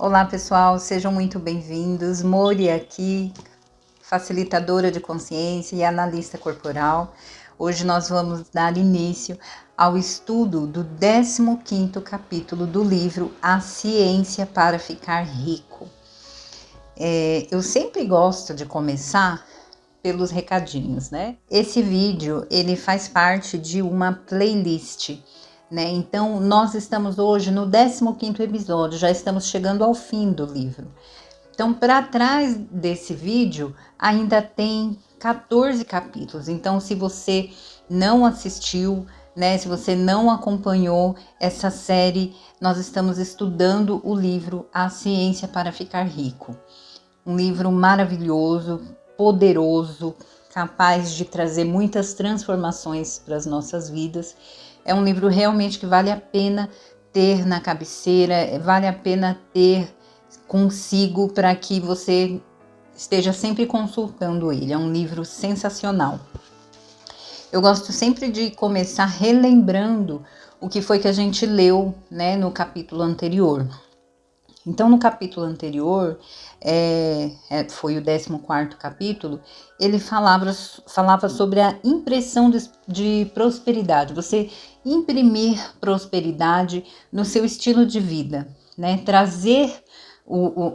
Olá pessoal, sejam muito bem-vindos. Mori aqui, facilitadora de consciência e analista corporal. Hoje nós vamos dar início ao estudo do 15º capítulo do livro A Ciência para Ficar Rico. Eu sempre gosto de começar pelos recadinhos, né? Esse vídeo, ele faz parte de uma playlist, né? Então, nós estamos hoje no 15º episódio, já estamos chegando ao fim do livro. Então, para trás desse vídeo, ainda tem 14 capítulos. Então, se você não assistiu, né, se você não acompanhou essa série, nós estamos estudando o livro A Ciência para Ficar Rico. Um livro maravilhoso, poderoso, capaz de trazer muitas transformações para as nossas vidas. É um livro realmente que vale a pena ter na cabeceira, vale a pena ter consigo para que você esteja sempre consultando ele. É um livro sensacional. Eu gosto sempre de começar relembrando o que foi que a gente leu, né, no capítulo anterior. Então, no capítulo anterior, foi o 14º capítulo, ele falava sobre a impressão de prosperidade, você imprimir prosperidade no seu estilo de vida, né? Trazer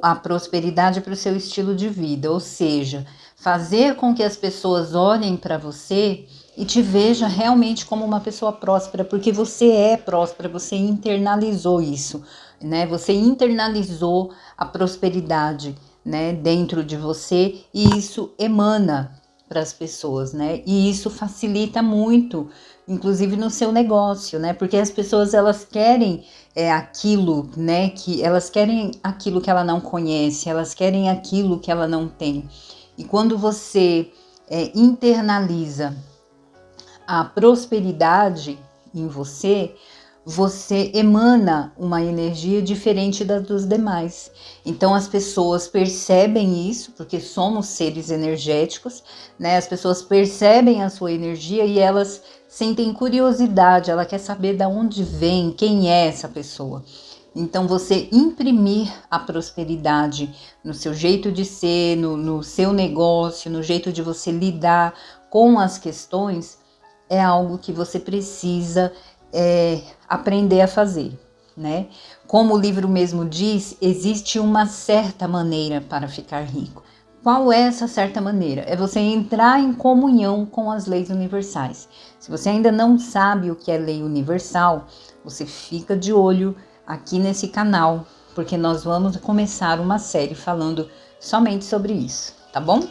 a prosperidade para o seu estilo de vida, ou seja, fazer com que as pessoas olhem para você e te veja realmente como uma pessoa próspera, porque você é próspera, você internalizou isso, né? Você internalizou a prosperidade, né, dentro de você, e isso emana para as pessoas, né? E isso facilita muito, inclusive no seu negócio, né? Porque as pessoas, elas querem aquilo, né? Que elas querem aquilo que ela não conhece, elas querem aquilo que ela não tem. E quando você internaliza a prosperidade em você, você emana uma energia diferente da dos demais. Então as pessoas percebem isso, porque somos seres energéticos, né? As pessoas percebem a sua energia e elas sentem curiosidade, ela quer saber de onde vem, quem é essa pessoa. Então você imprimir a prosperidade no seu jeito de ser, no seu negócio, no jeito de você lidar com as questões, é algo que você precisa aprender a fazer, né? Como o livro mesmo diz, existe uma certa maneira para ficar rico. Qual é essa certa maneira? É você entrar em comunhão com as leis universais. Se você ainda não sabe o que é lei universal, você fica de olho aqui nesse canal, porque nós vamos começar uma série falando somente sobre isso, tá bom?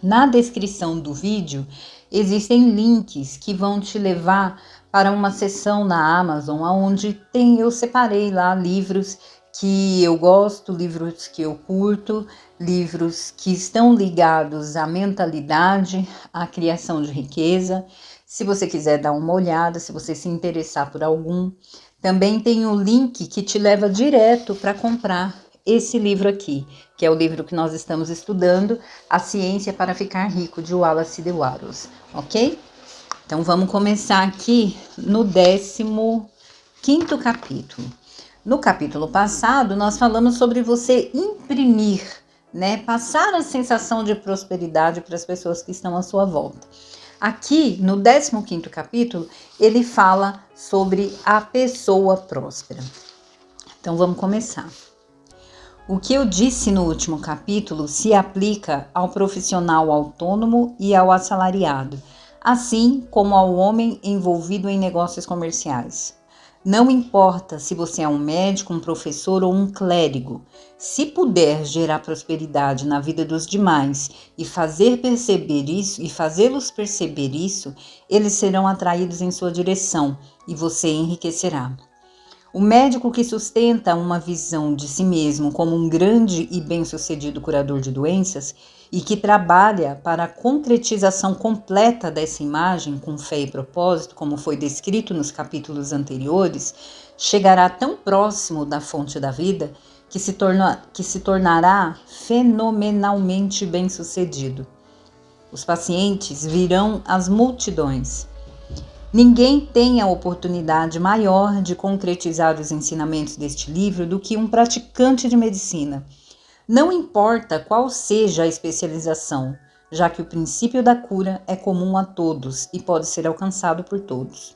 Na descrição do vídeo existem links que vão te levar para uma seção na Amazon, onde eu separei lá livros que eu gosto, livros que eu curto, livros que estão ligados à mentalidade, à criação de riqueza. Se você quiser dar uma olhada, se você se interessar por algum, também tem o link que te leva direto para comprar esse livro aqui, que é o livro que nós estamos estudando, A Ciência para Ficar Rico, de Wallace de Wattles, ok? Então vamos começar aqui no 15º capítulo. No capítulo passado, nós falamos sobre você imprimir, né? Passar a sensação de prosperidade para as pessoas que estão à sua volta. Aqui, no 15º capítulo, ele fala sobre a pessoa próspera. Então vamos começar. O que eu disse no último capítulo se aplica ao profissional autônomo e ao assalariado, assim como ao homem envolvido em negócios comerciais. Não importa se você é um médico, um professor ou um clérigo, se puder gerar prosperidade na vida dos demais e fazê-los perceber isso, eles serão atraídos em sua direção e você enriquecerá. O médico que sustenta uma visão de si mesmo como um grande e bem-sucedido curador de doenças e que trabalha para a concretização completa dessa imagem com fé e propósito, como foi descrito nos capítulos anteriores, chegará tão próximo da fonte da vida que se tornará fenomenalmente bem-sucedido. Os pacientes virão às multidões. Ninguém tem a oportunidade maior de concretizar os ensinamentos deste livro do que um praticante de medicina. Não importa qual seja a especialização, já que o princípio da cura é comum a todos e pode ser alcançado por todos.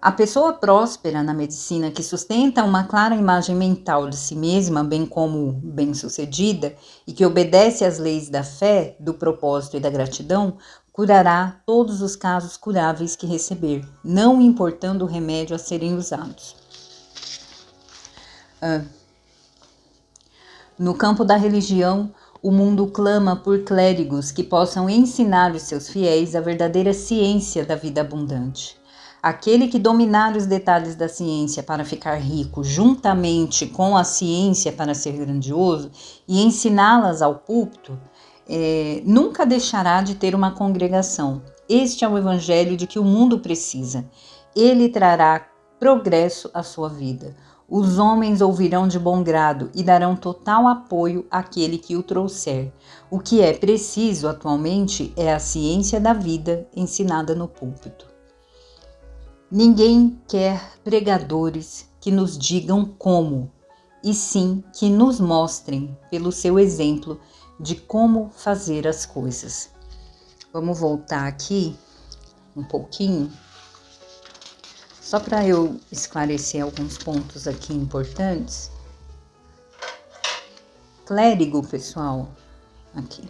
A pessoa próspera na medicina que sustenta uma clara imagem mental de si mesma, bem como bem-sucedida, e que obedece às leis da fé, do propósito e da gratidão, curará todos os casos curáveis que receber, não importando o remédio a serem usados. No campo da religião, o mundo clama por clérigos que possam ensinar os seus fiéis a verdadeira ciência da vida abundante. Aquele que dominar os detalhes da ciência para ficar rico, juntamente com a ciência para ser grandioso, e ensiná-las ao púlpito, nunca deixará de ter uma congregação. Este é o evangelho de que o mundo precisa. Ele trará progresso à sua vida. Os homens ouvirão de bom grado e darão total apoio àquele que o trouxer. O que é preciso atualmente é a ciência da vida ensinada no púlpito. Ninguém quer pregadores que nos digam como, e sim que nos mostrem, pelo seu exemplo, de como fazer as coisas. Vamos voltar aqui um pouquinho, só para eu esclarecer alguns pontos aqui importantes. Clérigo, pessoal, aqui.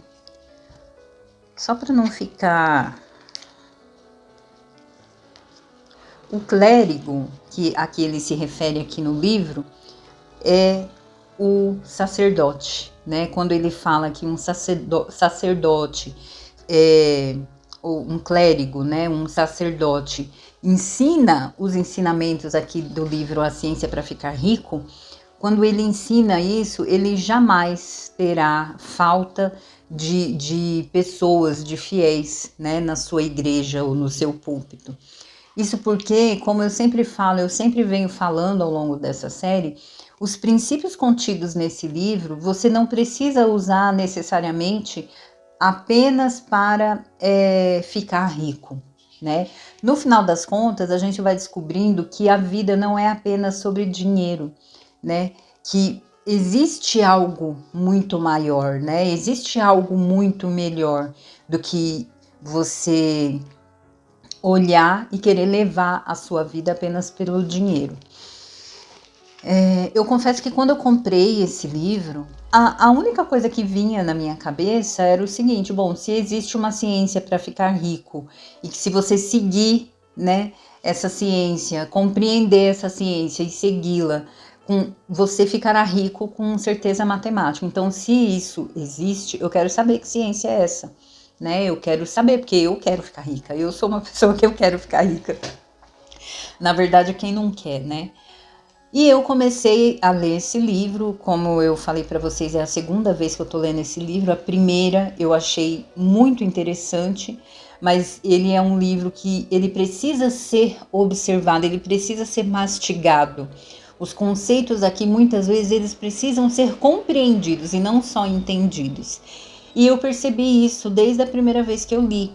Só para não ficar... O clérigo, a que ele se refere aqui no livro, é o sacerdote, né? Quando ele fala que um sacerdote, ou um clérigo, né? Um sacerdote ensina os ensinamentos aqui do livro A Ciência para Ficar Rico, quando ele ensina isso, ele jamais terá falta de pessoas, de fiéis, né? Na sua igreja ou no seu púlpito. Isso porque, como eu sempre falo, eu sempre venho falando ao longo dessa série, os princípios contidos nesse livro, você não precisa usar necessariamente apenas para ficar rico, né? No final das contas, a gente vai descobrindo que a vida não é apenas sobre dinheiro, né? Que existe algo muito maior, né? Existe algo muito melhor do que você olhar e querer levar a sua vida apenas pelo dinheiro. Eu confesso que quando eu comprei esse livro, a única coisa que vinha na minha cabeça era o seguinte: bom, se existe uma ciência para ficar rico e que se você seguir, né, essa ciência, compreender essa ciência e segui-la, você ficará rico com certeza matemática. Então, se isso existe, eu quero saber que ciência é essa. Né? Eu quero saber, porque eu quero ficar rica. Eu sou uma pessoa que eu quero ficar rica. Na verdade, quem não quer, né? E eu comecei a ler esse livro, como eu falei para vocês, é a segunda vez que eu tô lendo esse livro. A primeira eu achei muito interessante, mas ele é um livro que ele precisa ser observado, ele precisa ser mastigado. Os conceitos aqui, muitas vezes, eles precisam ser compreendidos e não só entendidos. E eu percebi isso desde a primeira vez que eu li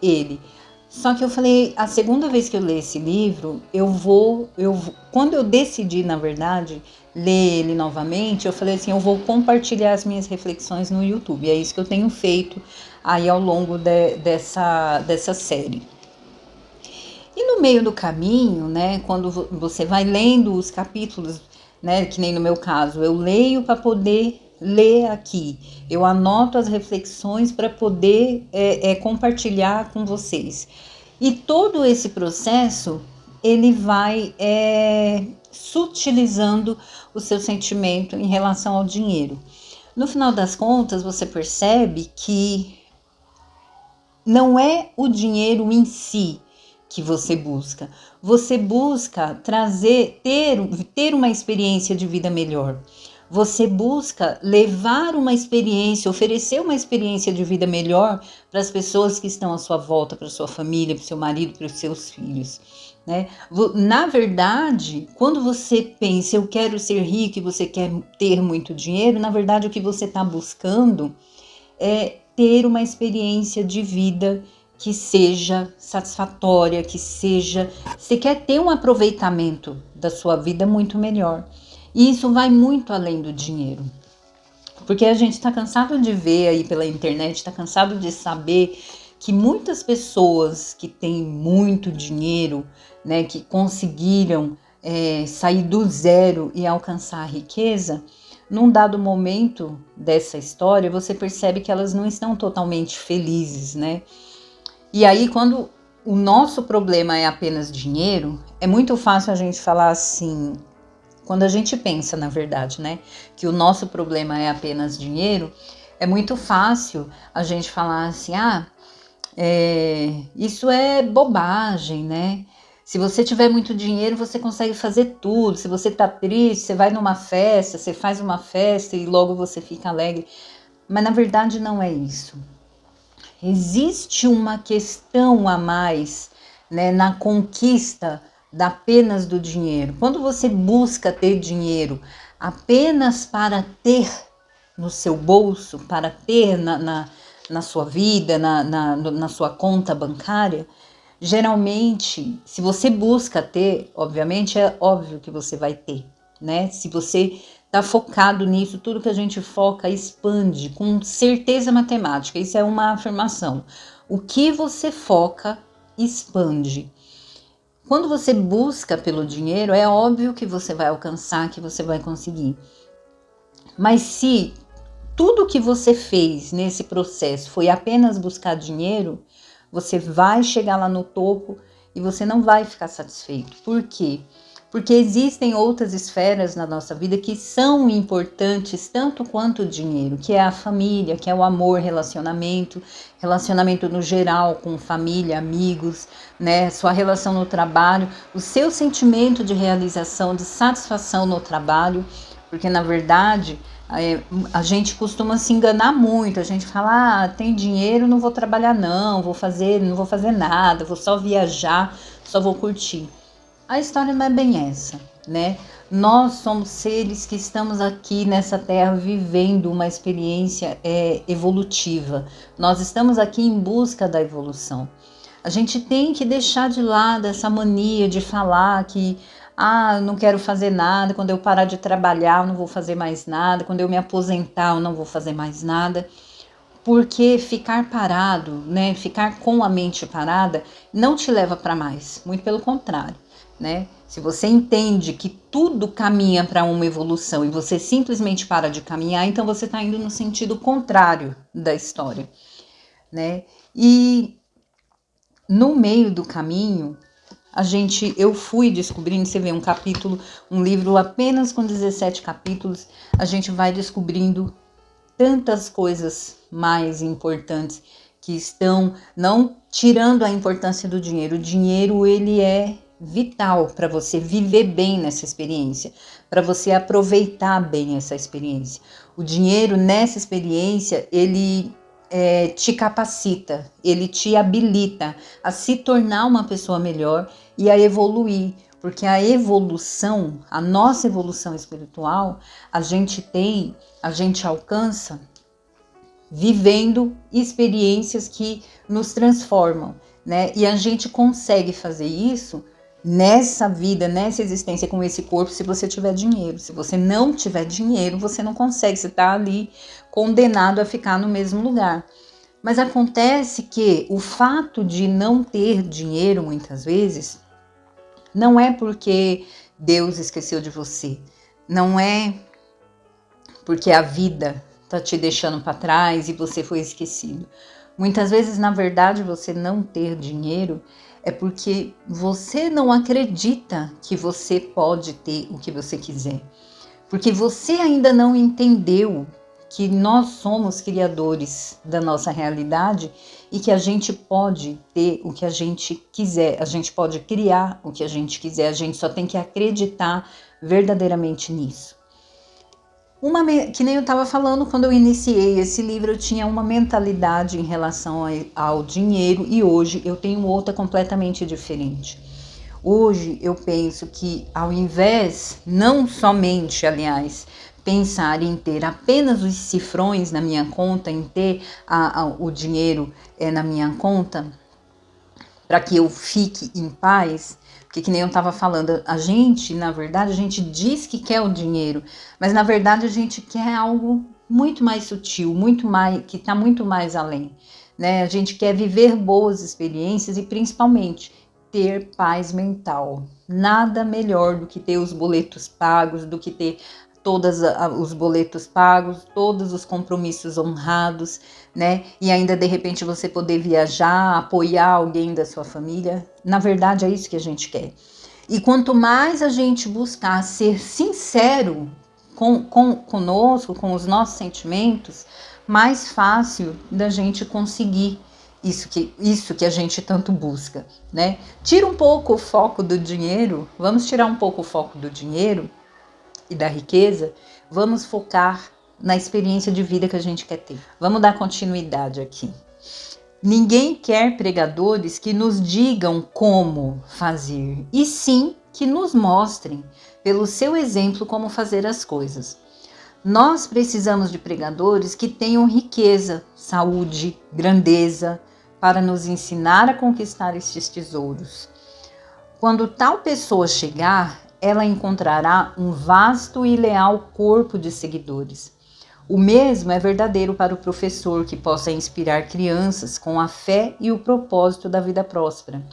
ele. Só que eu falei, a segunda vez que eu ler esse livro, quando eu decidi, na verdade, ler ele novamente, eu falei assim, eu vou compartilhar as minhas reflexões no YouTube. É isso que eu tenho feito aí ao longo dessa série. E no meio do caminho, né, quando você vai lendo os capítulos, né, que nem no meu caso, eu leio para poder ler aqui, eu anoto as reflexões para poder compartilhar com vocês. E todo esse processo, ele vai sutilizando o seu sentimento em relação ao dinheiro. No final das contas, você percebe que não é o dinheiro em si que você busca ter uma experiência de vida melhor. Você busca levar uma experiência, oferecer uma experiência de vida melhor para as pessoas que estão à sua volta, para a sua família, para o seu marido, para os seus filhos, né? Na verdade, quando você pensa, eu quero ser rico e você quer ter muito dinheiro, na verdade o que você está buscando é ter uma experiência de vida que seja satisfatória, que seja... Você quer ter um aproveitamento da sua vida muito melhor. E isso vai muito além do dinheiro. Porque a gente está cansado de ver aí pela internet, está cansado de saber que muitas pessoas que têm muito dinheiro, né, que conseguiram sair do zero e alcançar a riqueza, num dado momento dessa história, você percebe que elas não estão totalmente felizes, né? E aí, quando o nosso problema é apenas dinheiro, é muito fácil a gente falar assim... Quando a gente pensa, na verdade, né, que o nosso problema é apenas dinheiro, é muito fácil a gente falar assim, isso é bobagem, né? Se você tiver muito dinheiro, você consegue fazer tudo. Se você tá triste, você vai numa festa, você faz uma festa e logo você fica alegre. Mas na verdade não é isso. Existe uma questão a mais, né, na conquista apenas do dinheiro. Quando você busca ter dinheiro apenas para ter no seu bolso, para ter na sua vida, na sua conta bancária, geralmente, se você busca ter, obviamente é óbvio que você vai ter, né? Se você está focado nisso, tudo que a gente foca expande com certeza matemática. Isso é uma afirmação. O que você foca expande. Quando você busca pelo dinheiro, é óbvio que você vai alcançar, que você vai conseguir. Mas se tudo que você fez nesse processo foi apenas buscar dinheiro, você vai chegar lá no topo e você não vai ficar satisfeito. Por quê? Porque existem outras esferas na nossa vida que são importantes tanto quanto o dinheiro, que é a família, que é o amor, relacionamento no geral, com família, amigos, né? Sua relação no trabalho, o seu sentimento de realização, de satisfação no trabalho, porque na verdade a gente costuma se enganar muito. A gente fala, tem dinheiro, não vou trabalhar não vou fazer nada, vou só viajar, só vou curtir. A história não é bem essa, né? Nós somos seres que estamos aqui nessa terra vivendo uma experiência evolutiva. Nós estamos aqui em busca da evolução. A gente tem que deixar de lado essa mania de falar que eu não quero fazer nada, quando eu parar de trabalhar eu não vou fazer mais nada, quando eu me aposentar eu não vou fazer mais nada. Porque ficar parado, né, ficar com a mente parada não te leva para mais, muito pelo contrário. Né? Se você entende que tudo caminha para uma evolução e você simplesmente para de caminhar, então você está indo no sentido contrário da história, né? E no meio do caminho, eu fui descobrindo, você vê um livro apenas com 17 capítulos, a gente vai descobrindo tantas coisas mais importantes que estão não tirando a importância do dinheiro. O dinheiro, ele é vital para você viver bem nessa experiência, para você aproveitar bem essa experiência. O dinheiro nessa experiência, ele te capacita, ele te habilita a se tornar uma pessoa melhor e a evoluir, porque a evolução, a nossa evolução espiritual, a gente alcança vivendo experiências que nos transformam, né? E a gente consegue fazer isso nessa vida, nessa existência com esse corpo, se você tiver dinheiro. Se você não tiver dinheiro, você não consegue, você está ali condenado a ficar no mesmo lugar. Mas acontece que o fato de não ter dinheiro, muitas vezes, não é porque Deus esqueceu de você, não é porque a vida está te deixando para trás e você foi esquecido. Muitas vezes, na verdade, você não ter dinheiro é porque você não acredita que você pode ter o que você quiser. Porque você ainda não entendeu que nós somos criadores da nossa realidade e que a gente pode ter o que a gente quiser, a gente pode criar o que a gente quiser, a gente só tem que acreditar verdadeiramente nisso. Que nem eu estava falando, quando eu iniciei esse livro, eu tinha uma mentalidade em relação ao dinheiro e hoje eu tenho outra completamente diferente. Hoje eu penso que ao invés, não somente, aliás, pensar em ter apenas os cifrões na minha conta, em ter o dinheiro na minha conta, para que eu fique em paz. Porque que nem eu estava falando, a gente, na verdade, a gente diz que quer o dinheiro, mas na verdade a gente quer algo muito mais sutil, muito mais, que está muito mais além, né? A gente quer viver boas experiências e principalmente ter paz mental. Nada melhor do que ter os boletos pagos, do que ter todos os boletos pagos, todos os compromissos honrados, né? E ainda de repente você poder viajar, apoiar alguém da sua família. Na verdade é isso que a gente quer. E quanto mais a gente buscar ser sincero conosco, com os nossos sentimentos, mais fácil da gente conseguir isso que a gente tanto busca, né? Tira um pouco o foco do dinheiro, vamos tirar um pouco o foco do dinheiro e da riqueza, vamos focar na experiência de vida que a gente quer ter. Vamos dar continuidade aqui. Ninguém quer pregadores que nos digam como fazer, e sim que nos mostrem, pelo seu exemplo, como fazer as coisas. Nós precisamos de pregadores que tenham riqueza, saúde, grandeza, para nos ensinar a conquistar estes tesouros. Quando tal pessoa chegar, ela encontrará um vasto e leal corpo de seguidores. O mesmo é verdadeiro para o professor que possa inspirar crianças com a fé e o propósito da vida próspera.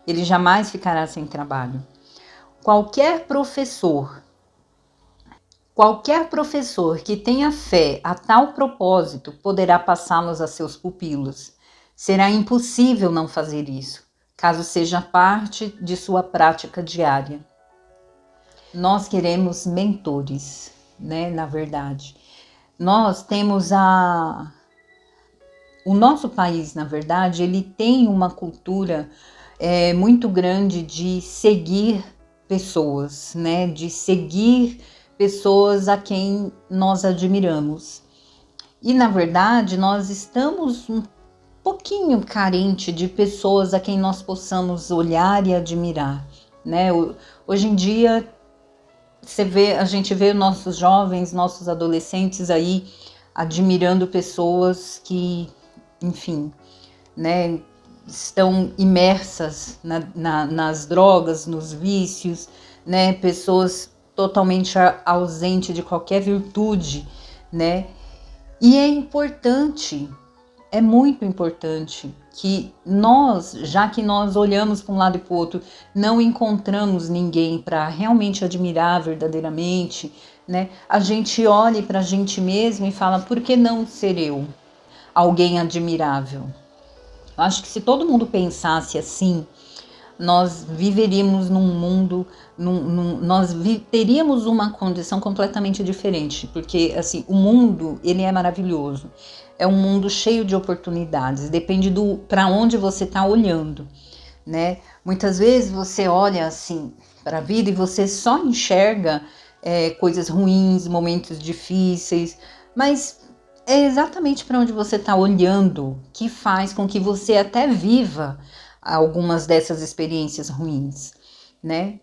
Ele jamais ficará sem trabalho. Qualquer professor que tenha fé a tal propósito poderá passá-los a seus pupilos. Será impossível não fazer isso, caso seja parte de sua prática diária. Nós queremos mentores, né? Na verdade, nós temos o nosso país, na verdade, ele tem uma cultura muito grande de seguir pessoas, né? De seguir pessoas a quem nós admiramos. E, na verdade, nós estamos um pouquinho carente de pessoas a quem nós possamos olhar e admirar, né? Hoje em dia, a gente vê nossos jovens, nossos adolescentes aí admirando pessoas que, enfim, né, estão imersas nas drogas, nos vícios, né, pessoas totalmente ausentes de qualquer virtude, né? E é importante, é muito importante que nós, já que nós olhamos para um lado e para o outro, não encontramos ninguém para realmente admirar verdadeiramente, né? A gente olhe para a gente mesmo e fala, por que não ser eu? Alguém admirável. Eu acho que se todo mundo pensasse assim, nós viveríamos num mundo, teríamos uma condição completamente diferente, porque assim, o mundo, ele é maravilhoso, é um mundo cheio de oportunidades, depende para onde você está olhando, né? Muitas vezes você olha assim para a vida e você só enxerga coisas ruins, momentos difíceis, mas é exatamente para onde você está olhando que faz com que você até viva algumas dessas experiências ruins, né?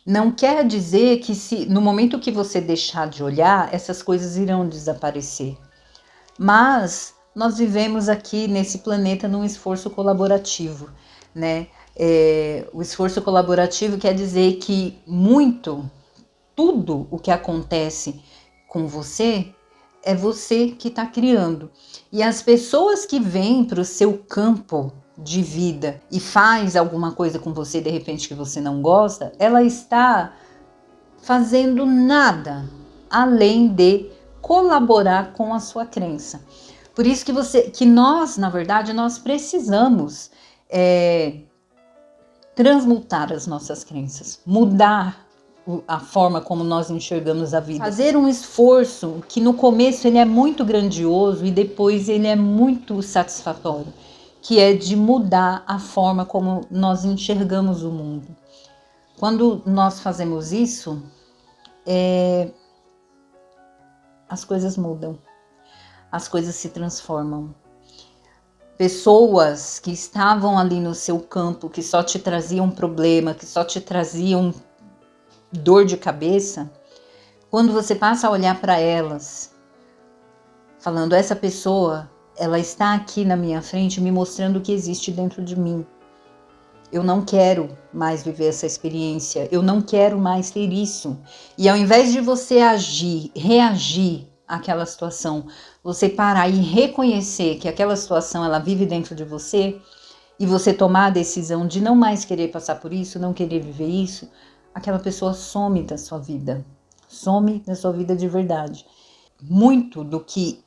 Não quer dizer que no momento que você deixar de olhar, essas coisas irão desaparecer. Mas nós vivemos aqui nesse planeta num esforço colaborativo, né? O esforço colaborativo quer dizer que tudo o que acontece com você é você que está criando. E as pessoas que vêm para o seu campo de vida e faz alguma coisa com você, de repente, que você não gosta, ela está fazendo nada além de colaborar com a sua crença. Por isso que nós, na verdade, nós precisamos transmutar as nossas crenças, mudar a forma como nós enxergamos a vida. Fazer um esforço que no começo ele é muito grandioso e depois ele é muito satisfatório, que é de mudar a forma como nós enxergamos o mundo. Quando nós fazemos isso, as coisas mudam, as coisas se transformam. Pessoas que estavam ali no seu campo, que só te traziam problema, que só te traziam dor de cabeça, quando você passa a olhar para elas, falando, essa pessoa, ela está aqui na minha frente me mostrando o que existe dentro de mim. eu não quero mais viver essa experiência, eu não quero mais ter isso. E ao invés de você reagir àquela situação, você parar e reconhecer que aquela situação ela vive dentro de você, e você tomar a decisão de não mais querer passar por isso, não querer viver isso, aquela pessoa some da sua vida. Some da sua vida de verdade. Muito do que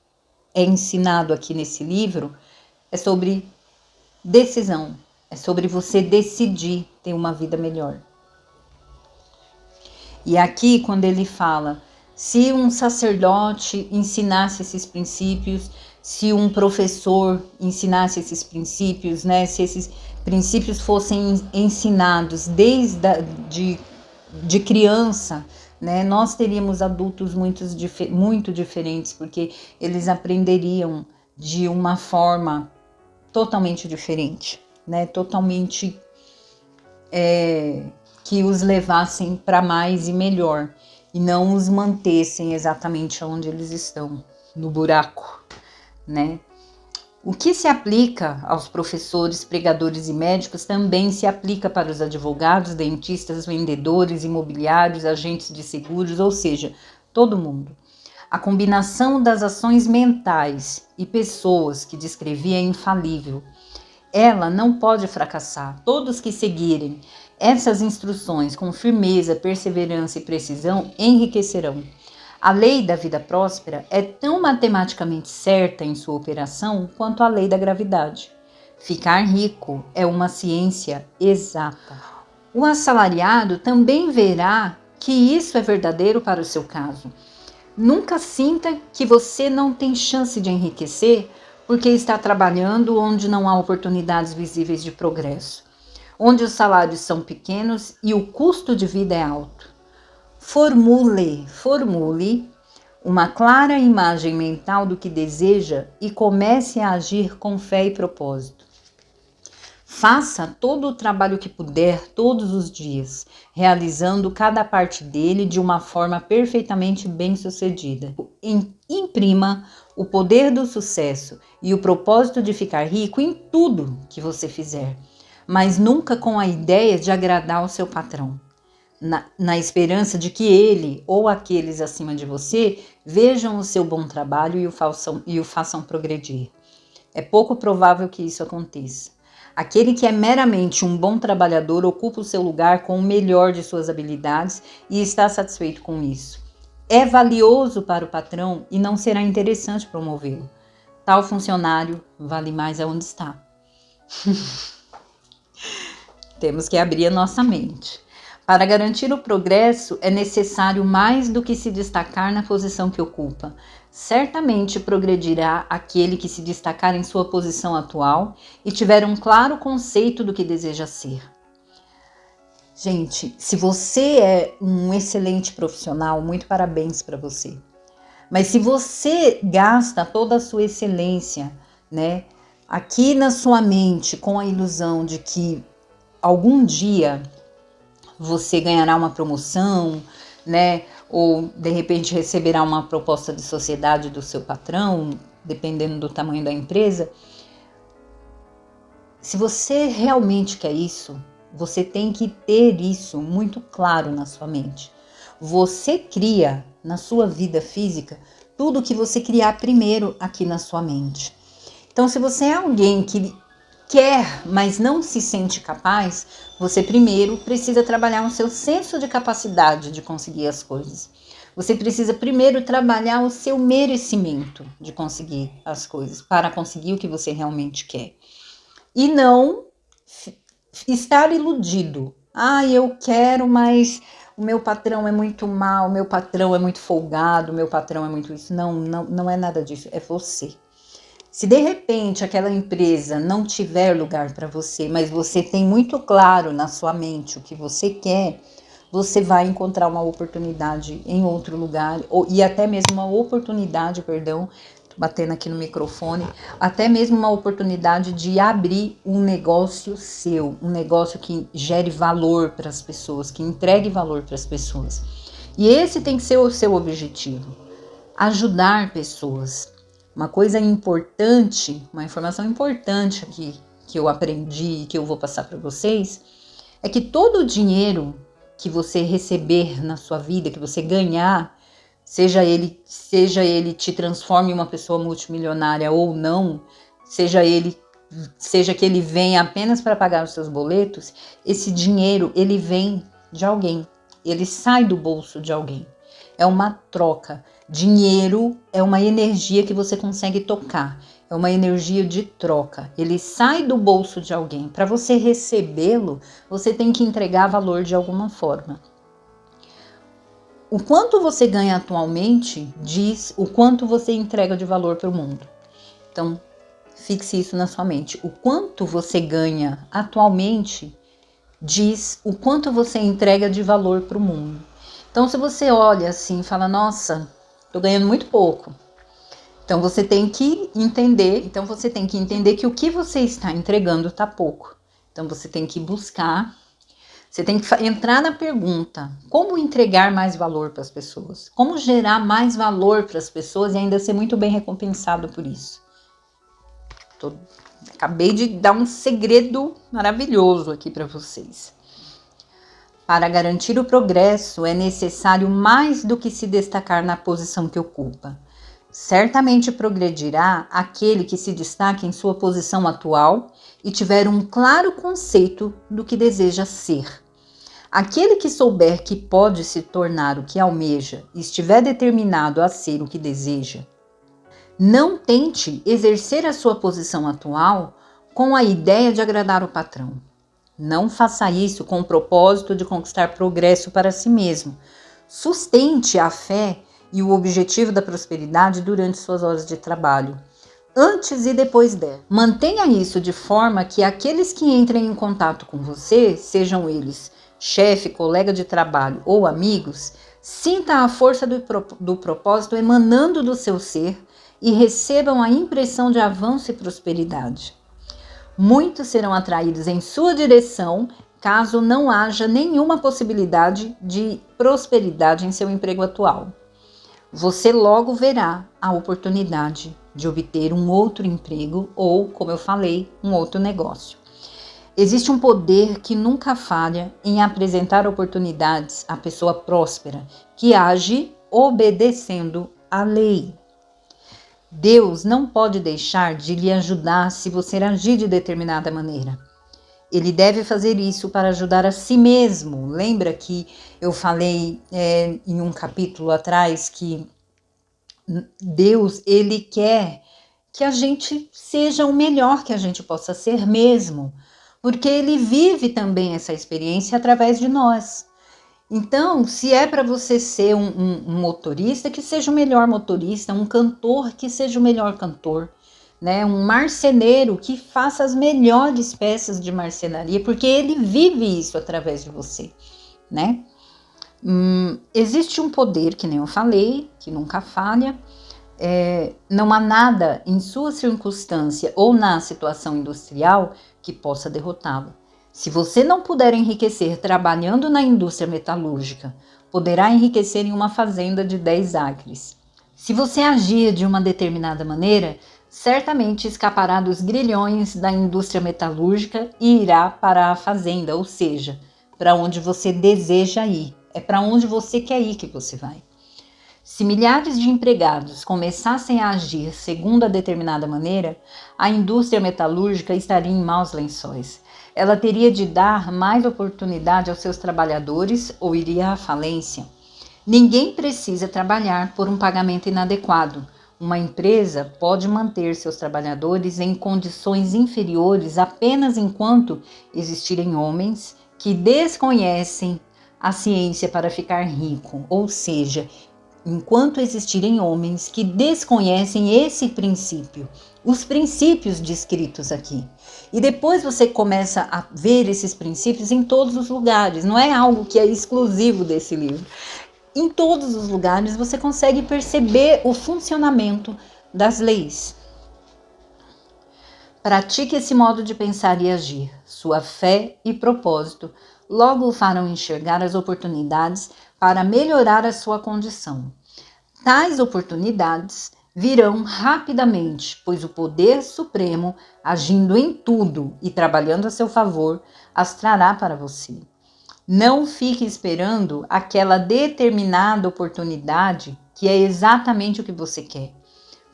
é ensinado aqui nesse livro é sobre decisão. É sobre você decidir ter uma vida melhor. E aqui, quando ele fala, se um sacerdote ensinasse esses princípios, se um professor ensinasse esses princípios, né? Se esses princípios fossem ensinados de criança, né? Nós teríamos adultos muito diferentes, porque eles aprenderiam de uma forma totalmente diferente, né? Totalmente que os levassem para mais e melhor, e não os mantessem exatamente onde eles estão, no buraco, né? O que se aplica aos professores, pregadores e médicos também se aplica para os advogados, dentistas, vendedores, imobiliários, agentes de seguros, ou seja, todo mundo. A combinação das ações mentais e pessoas que descrevi é infalível. Ela não pode fracassar. Todos que seguirem essas instruções com firmeza, perseverança e precisão enriquecerão. A lei da vida próspera é tão matematicamente certa em sua operação quanto a lei da gravidade. Ficar rico é uma ciência exata. O assalariado também verá que isso é verdadeiro para o seu caso. Nunca sinta que você não tem chance de enriquecer porque está trabalhando onde não há oportunidades visíveis de progresso, onde os salários são pequenos e o custo de vida é alto. Formule uma clara imagem mental do que deseja e comece a agir com fé e propósito. Faça todo o trabalho que puder todos os dias, realizando cada parte dele de uma forma perfeitamente bem-sucedida. Imprima o poder do sucesso e o propósito de ficar rico em tudo que você fizer, mas nunca com a ideia de agradar o seu patrão, na esperança de que ele ou aqueles acima de você vejam o seu bom trabalho e o façam progredir. É pouco provável que isso aconteça. Aquele que é meramente um bom trabalhador ocupa o seu lugar com o melhor de suas habilidades e está satisfeito com isso. É valioso para o patrão e não será interessante promovê-lo. Tal funcionário vale mais aonde está. Temos que abrir a nossa mente. Para garantir o progresso, é necessário mais do que se destacar na posição que ocupa. Certamente progredirá aquele que se destacar em sua posição atual e tiver um claro conceito do que deseja ser. Gente, se você é um excelente profissional, muito parabéns para você. Mas se você gasta toda a sua excelência, né, aqui na sua mente com a ilusão de que algum dia você ganhará uma promoção, né? Ou de repente receberá uma proposta de sociedade do seu patrão, dependendo do tamanho da empresa. Se você realmente quer isso, você tem que ter isso muito claro na sua mente. Você cria na sua vida física tudo que você criar primeiro aqui na sua mente. Então, se você é alguém que quer, mas não se sente capaz, você primeiro precisa trabalhar o seu senso de capacidade de conseguir as coisas. Você precisa primeiro trabalhar o seu merecimento de conseguir as coisas, para conseguir o que você realmente quer. E não estar iludido. Eu quero, mas o meu patrão é muito mau, o meu patrão é muito folgado, o meu patrão é muito isso. Não é nada disso, é você. Se de repente aquela empresa não tiver lugar para você, mas você tem muito claro na sua mente o que você quer, você vai encontrar uma oportunidade em outro lugar, e até mesmo uma oportunidade, tô batendo aqui no microfone, até mesmo uma oportunidade de abrir um negócio seu, um negócio que gere valor para as pessoas, que entregue valor para as pessoas. E esse tem que ser o seu objetivo, ajudar pessoas. Uma coisa importante, uma informação importante aqui que eu aprendi e que eu vou passar para vocês, é que todo o dinheiro que você receber na sua vida, que você ganhar, seja ele te transforme em uma pessoa multimilionária ou não, seja que ele venha apenas para pagar os seus boletos, esse dinheiro, ele vem de alguém, ele sai do bolso de alguém. É uma troca. Dinheiro é uma energia que você consegue tocar, é uma energia de troca. Ele sai do bolso de alguém. Para você recebê-lo, você tem que entregar valor de alguma forma. O quanto você ganha atualmente diz o quanto você entrega de valor para o mundo. Então, fixe isso na sua mente. O quanto você ganha atualmente diz o quanto você entrega de valor para o mundo. Então, se você olha assim e fala, nossa, estou ganhando muito pouco. Então, você tem que entender que o que você está entregando está pouco. Então, você tem que buscar. Você tem que entrar na pergunta, como entregar mais valor para as pessoas? Como gerar mais valor para as pessoas e ainda ser muito bem recompensado por isso? Acabei de dar um segredo maravilhoso aqui para vocês. Para garantir o progresso, é necessário mais do que se destacar na posição que ocupa. Certamente progredirá aquele que se destaque em sua posição atual e tiver um claro conceito do que deseja ser. Aquele que souber que pode se tornar o que almeja e estiver determinado a ser o que deseja, não tente exercer a sua posição atual com a ideia de agradar o patrão. Não faça isso com o propósito de conquistar progresso para si mesmo. Sustente a fé e o objetivo da prosperidade durante suas horas de trabalho, antes e depois dela. Mantenha isso de forma que aqueles que entrem em contato com você, sejam eles chefe, colega de trabalho ou amigos, sinta a força do propósito emanando do seu ser e recebam a impressão de avanço e prosperidade. Muitos serão atraídos em sua direção caso não haja nenhuma possibilidade de prosperidade em seu emprego atual. Você logo verá a oportunidade de obter um outro emprego ou, como eu falei, um outro negócio. Existe um poder que nunca falha em apresentar oportunidades à pessoa próspera, que age obedecendo à lei. Deus não pode deixar de lhe ajudar se você agir de determinada maneira. Ele deve fazer isso para ajudar a si mesmo. Lembra que eu falei em um capítulo atrás que Deus, ele quer que a gente seja o melhor que a gente possa ser mesmo, porque ele vive também essa experiência através de nós. Então, se é para você ser um motorista, que seja o melhor motorista, um cantor, que seja o melhor cantor, né? Um marceneiro, que faça as melhores peças de marcenaria, porque ele vive isso através de você, né? Existe um poder, que nem eu falei, que nunca falha. Não há nada em sua circunstância ou na situação industrial que possa derrotá-lo. Se você não puder enriquecer trabalhando na indústria metalúrgica, poderá enriquecer em uma fazenda de 10 acres. Se você agir de uma determinada maneira, certamente escapará dos grilhões da indústria metalúrgica e irá para a fazenda, ou seja, para onde você deseja ir. É para onde você quer ir que você vai. Se milhares de empregados começassem a agir segundo a determinada maneira, a indústria metalúrgica estaria em maus lençóis. Ela teria de dar mais oportunidade aos seus trabalhadores ou iria à falência. Ninguém precisa trabalhar por um pagamento inadequado. Uma empresa pode manter seus trabalhadores em condições inferiores apenas enquanto existirem homens que desconhecem a ciência para ficar rico, ou seja, enquanto existirem homens que desconhecem esse princípio, os princípios descritos aqui. E depois você começa a ver esses princípios em todos os lugares, não é algo que é exclusivo desse livro. Em todos os lugares você consegue perceber o funcionamento das leis. Pratique esse modo de pensar e agir. Sua fé e propósito logo o farão enxergar as oportunidades para melhorar a sua condição. Tais oportunidades virão rapidamente, pois o poder supremo, agindo em tudo e trabalhando a seu favor, as trará para você. Não fique esperando aquela determinada oportunidade que é exatamente o que você quer.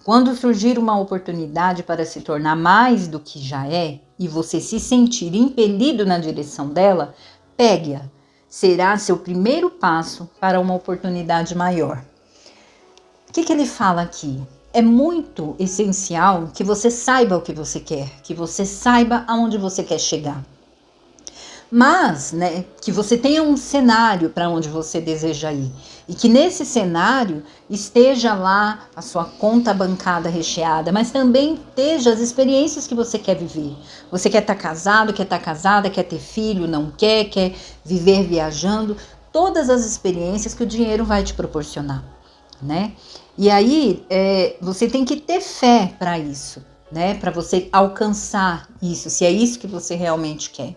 Quando surgir uma oportunidade para se tornar mais do que já é e você se sentir impelido na direção dela, pegue-a. Será seu primeiro passo para uma oportunidade maior. O que ele fala aqui? É muito essencial que você saiba o que você quer, que você saiba aonde você quer chegar. Mas, né, que você tenha um cenário para onde você deseja ir. E que nesse cenário esteja lá a sua conta bancária recheada, mas também esteja as experiências que você quer viver. Você quer estar casado, quer estar casada, quer ter filho, não quer viver viajando. Todas as experiências que o dinheiro vai te proporcionar, né? E aí, você tem que ter fé para isso, né? Para você alcançar isso, se é isso que você realmente quer.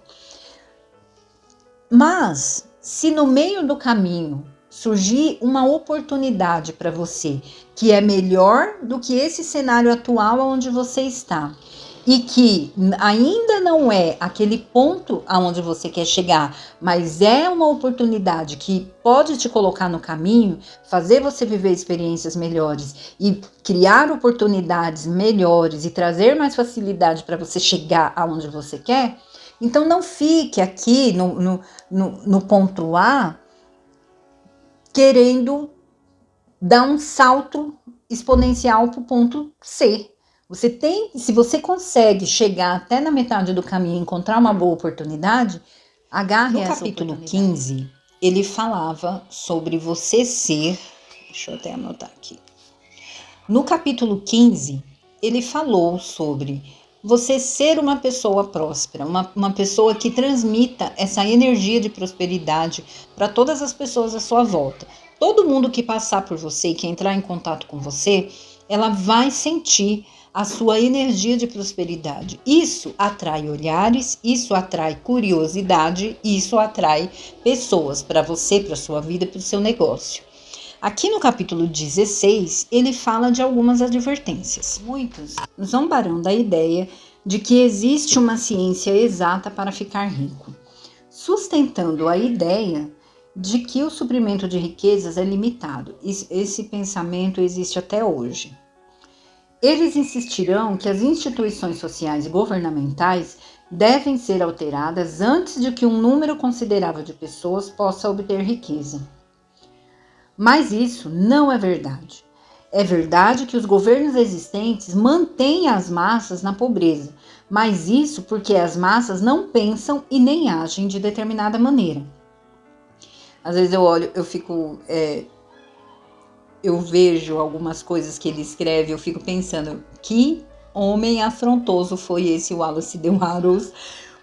Mas, se no meio do caminho surgir uma oportunidade para você que é melhor do que esse cenário atual onde você está, e que ainda não é aquele ponto aonde você quer chegar, mas é uma oportunidade que pode te colocar no caminho, fazer você viver experiências melhores e criar oportunidades melhores e trazer mais facilidade para você chegar aonde você quer, então não fique aqui no ponto A querendo dar um salto exponencial para o ponto C. Se você consegue chegar até na metade do caminho e encontrar uma boa oportunidade, agarre essa oportunidade. No capítulo 15, ele falava sobre você ser... Deixa eu até anotar aqui. No capítulo 15, ele falou sobre você ser uma pessoa próspera, uma pessoa que transmita essa energia de prosperidade para todas as pessoas à sua volta. Todo mundo que passar por você e que entrar em contato com você, ela vai sentir a sua energia de prosperidade. Isso atrai olhares, isso atrai curiosidade, isso atrai pessoas para você, para sua vida, para o seu negócio. Aqui no capítulo 16, ele fala de algumas advertências. Muitos zombarão da ideia de que existe uma ciência exata para ficar rico, sustentando a ideia de que o suprimento de riquezas é limitado. Esse pensamento existe até hoje. Eles insistirão que as instituições sociais e governamentais devem ser alteradas antes de que um número considerável de pessoas possa obter riqueza. Mas isso não é verdade. É verdade que os governos existentes mantêm as massas na pobreza, mas isso porque as massas não pensam e nem agem de determinada maneira. Às vezes eu olho, eu vejo algumas coisas que ele escreve, eu fico pensando, que homem afrontoso foi esse Wallace de Wattles,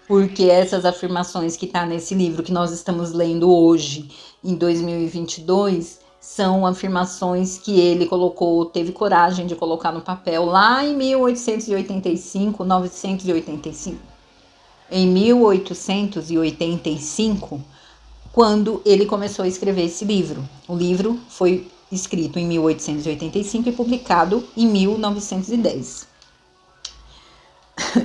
porque essas afirmações que está nesse livro que nós estamos lendo hoje, em 2022, são afirmações que ele teve coragem de colocar no papel lá em 1885, 985. Em 1885, quando ele começou a escrever esse livro. O livro foi escrito em 1885 e publicado em 1910.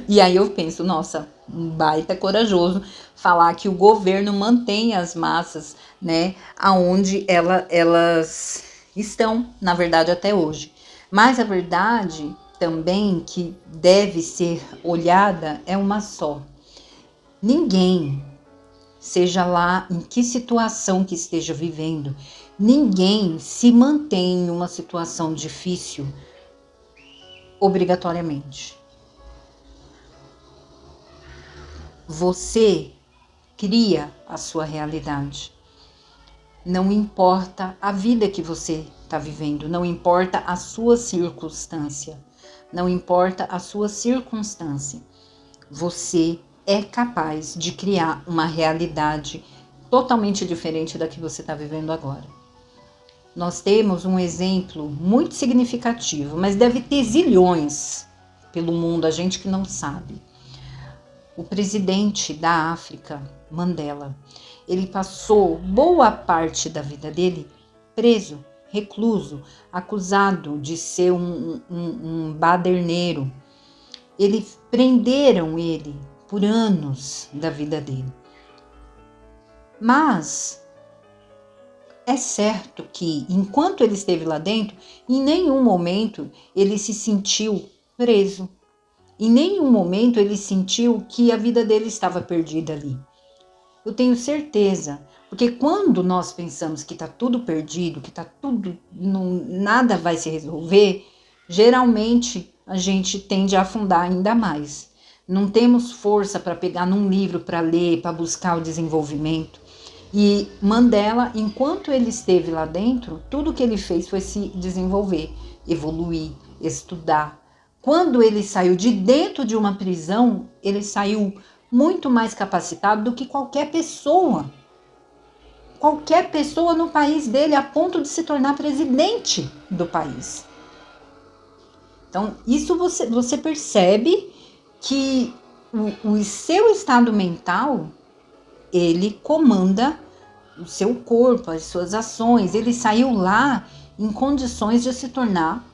E aí eu penso, nossa, um baita corajoso falar que o governo mantém as massas, né, aonde elas estão, na verdade, até hoje. Mas a verdade também que deve ser olhada é uma só. Ninguém, seja lá em que situação que esteja vivendo, ninguém se mantém em uma situação difícil obrigatoriamente. Você cria a sua realidade. Não importa a vida que você está vivendo, não importa a sua circunstância, não importa a sua circunstância. Você é capaz de criar uma realidade totalmente diferente da que você está vivendo agora. Nós temos um exemplo muito significativo, mas deve ter zilhões pelo mundo, a gente que não sabe. O presidente da África, Mandela, ele passou boa parte da vida dele preso recluso, acusado de ser um baderneiro. Eles prenderam ele por anos da vida dele. Mas é certo que, enquanto ele esteve lá dentro, em nenhum momento ele se sentiu preso. Em nenhum momento ele sentiu que a vida dele estava perdida ali. Eu tenho certeza, porque quando nós pensamos que está tudo perdido, que está tudo, nada vai se resolver, geralmente a gente tende a afundar ainda mais. Não temos força para pegar num livro para ler, para buscar o desenvolvimento. E Mandela, enquanto ele esteve lá dentro, tudo que ele fez foi se desenvolver, evoluir, estudar. Quando ele saiu de dentro de uma prisão, ele saiu muito mais capacitado do que qualquer pessoa no país dele, a ponto de se tornar presidente do país. Então, isso você percebe que o seu estado mental, ele comanda o seu corpo, as suas ações. Ele saiu lá em condições de se tornar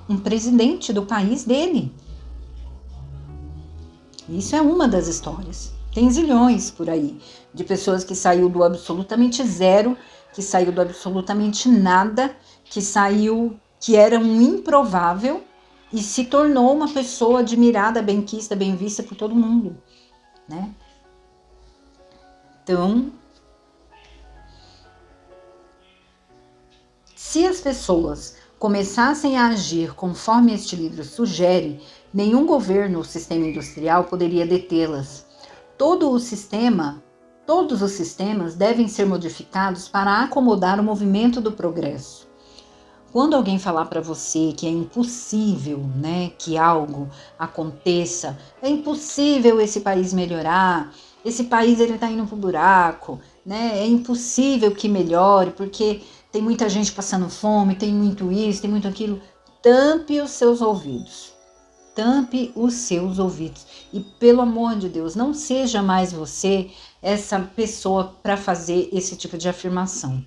um presidente do país dele. Isso é uma das histórias. Tem zilhões por aí de pessoas que saiu do absolutamente zero, que saiu do absolutamente nada, que era um improvável e se tornou uma pessoa admirada, benquista, bem vista por todo mundo, né? Então, se as pessoas começassem a agir conforme este livro sugere, nenhum governo ou sistema industrial poderia detê-las. Todos os sistemas devem ser modificados para acomodar o movimento do progresso. Quando alguém falar para você que é impossível, né, que algo aconteça, é impossível esse país melhorar, esse país ele está indo pro buraco, né, é impossível que melhore, porque tem muita gente passando fome, tem muito isso, tem muito aquilo, tampe os seus ouvidos. Tampe os seus ouvidos. E pelo amor de Deus, não seja mais você essa pessoa para fazer esse tipo de afirmação.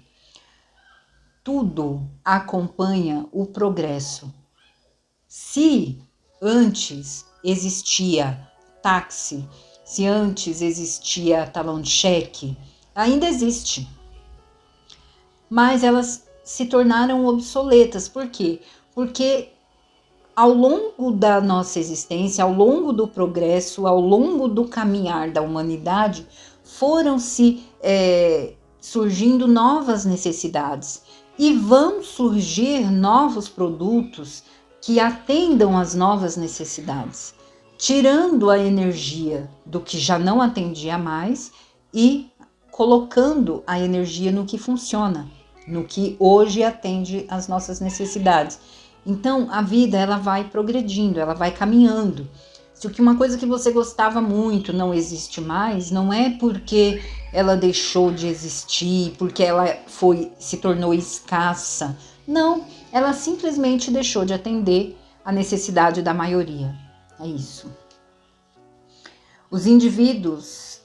Tudo acompanha o progresso. Se antes existia táxi, se antes existia talão de cheque, ainda existe. Mas elas se tornaram obsoletas. Por quê? Porque ao longo da nossa existência, ao longo do progresso, ao longo do caminhar da humanidade, foram surgindo novas necessidades e vão surgir novos produtos que atendam às novas necessidades, tirando a energia do que já não atendia mais e colocando a energia no que funciona, no que hoje atende às nossas necessidades. Então, a vida ela vai progredindo, ela vai caminhando. Se uma coisa que você gostava muito não existe mais, não é porque ela deixou de existir, porque ela se tornou escassa. Não, ela simplesmente deixou de atender a necessidade da maioria. É isso. Os indivíduos,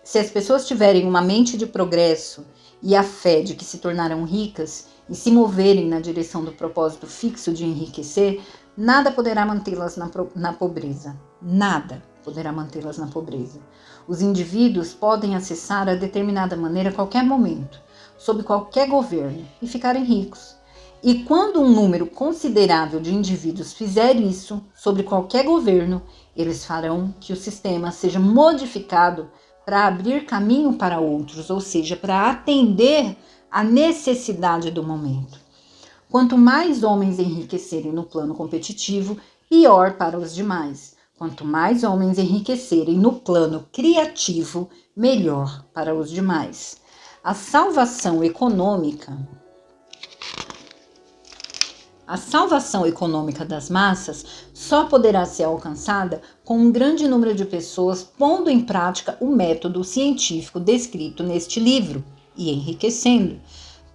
se as pessoas tiverem uma mente de progresso e a fé de que se tornarão ricas e se moverem na direção do propósito fixo de enriquecer, nada poderá mantê-las na pobreza. Nada poderá mantê-las na pobreza. Os indivíduos podem acessar a determinada maneira a qualquer momento, sob qualquer governo, e ficarem ricos. E quando um número considerável de indivíduos fizer isso, sobre qualquer governo, eles farão que o sistema seja modificado para abrir caminho para outros, ou seja, para atender à necessidade do momento. Quanto mais homens enriquecerem no plano competitivo, pior para os demais. Quanto mais homens enriquecerem no plano criativo, melhor para os demais. A salvação econômica das massas só poderá ser alcançada com um grande número de pessoas pondo em prática o método científico descrito neste livro e enriquecendo.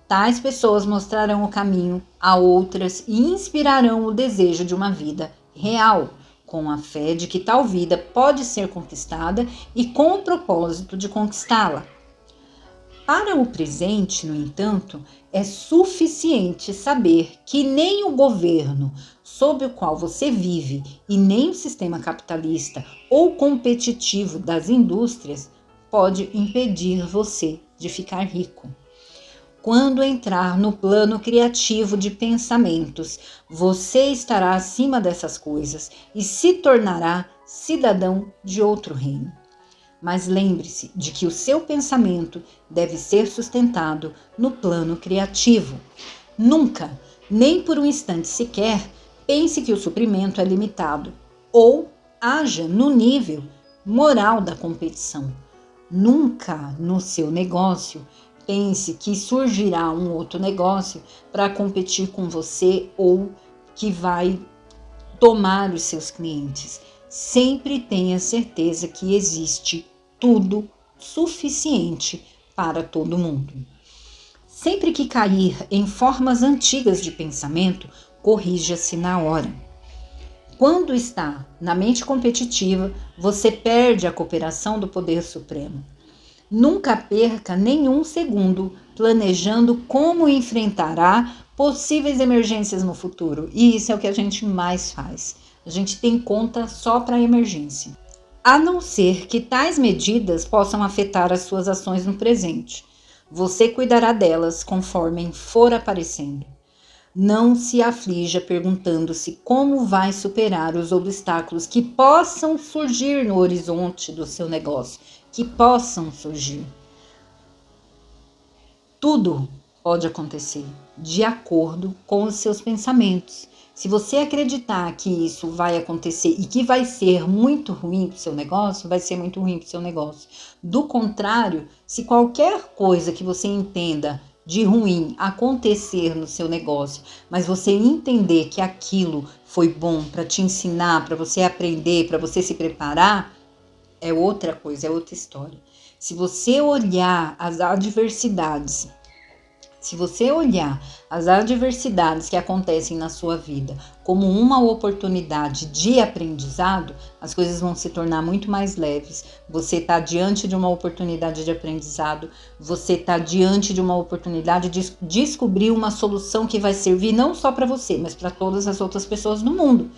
Tais pessoas mostrarão o caminho a outras e inspirarão o desejo de uma vida real, com a fé de que tal vida pode ser conquistada e com o propósito de conquistá-la. Para o presente, no entanto, é suficiente saber que nem o governo sob o qual você vive e nem o sistema capitalista ou competitivo das indústrias pode impedir você de ficar rico. Quando entrar no plano criativo de pensamentos, você estará acima dessas coisas e se tornará cidadão de outro reino. Mas lembre-se de que o seu pensamento deve ser sustentado no plano criativo. Nunca, nem por um instante sequer, pense que o suprimento é limitado ou haja no nível moral da competição. Nunca no seu negócio pense que surgirá um outro negócio para competir com você ou que vai tomar os seus clientes. Sempre tenha certeza que existe tudo suficiente para todo mundo. Sempre que cair em formas antigas de pensamento, corrija-se na hora. Quando está na mente competitiva, você perde a cooperação do poder supremo. Nunca perca nenhum segundo planejando como enfrentará possíveis emergências no futuro. E isso é o que a gente mais faz. A gente tem conta só para emergência. A não ser que tais medidas possam afetar as suas ações no presente. Você cuidará delas conforme for aparecendo. Não se aflija perguntando-se como vai superar os obstáculos que possam surgir no horizonte do seu negócio, que possam surgir. Tudo pode acontecer de acordo com os seus pensamentos. Se você acreditar que isso vai acontecer e que vai ser muito ruim para o seu negócio, vai ser muito ruim para o seu negócio. Do contrário, se qualquer coisa que você entenda de ruim acontecer no seu negócio, mas você entender que aquilo foi bom para te ensinar, para você aprender, para você se preparar, é outra coisa, é outra história. Se você olhar as adversidades, que acontecem na sua vida como uma oportunidade de aprendizado, as coisas vão se tornar muito mais leves. Você está diante de uma oportunidade de aprendizado, você está diante de uma oportunidade de descobrir uma solução que vai servir não só para você, mas para todas as outras pessoas do mundo.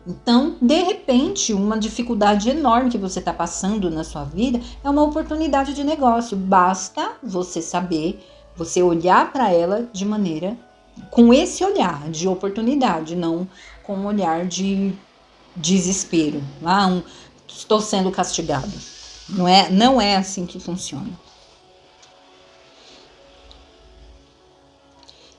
Então, de repente, uma dificuldade enorme que você está passando na sua vida é uma oportunidade de negócio. Basta você saber, você olhar para ela de maneira, com esse olhar de oportunidade, não com um olhar de desespero. Estou sendo castigado. Não é assim que funciona.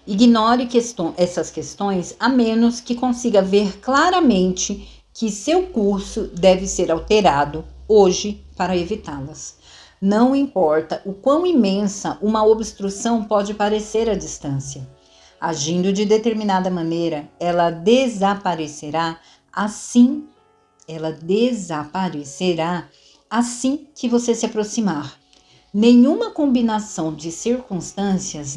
Ignore essas questões a menos que consiga ver claramente que seu curso deve ser alterado hoje para evitá-las. Não importa o quão imensa uma obstrução pode parecer à distância. Agindo de determinada maneira, ela desaparecerá assim que você se aproximar. Nenhuma combinação de circunstâncias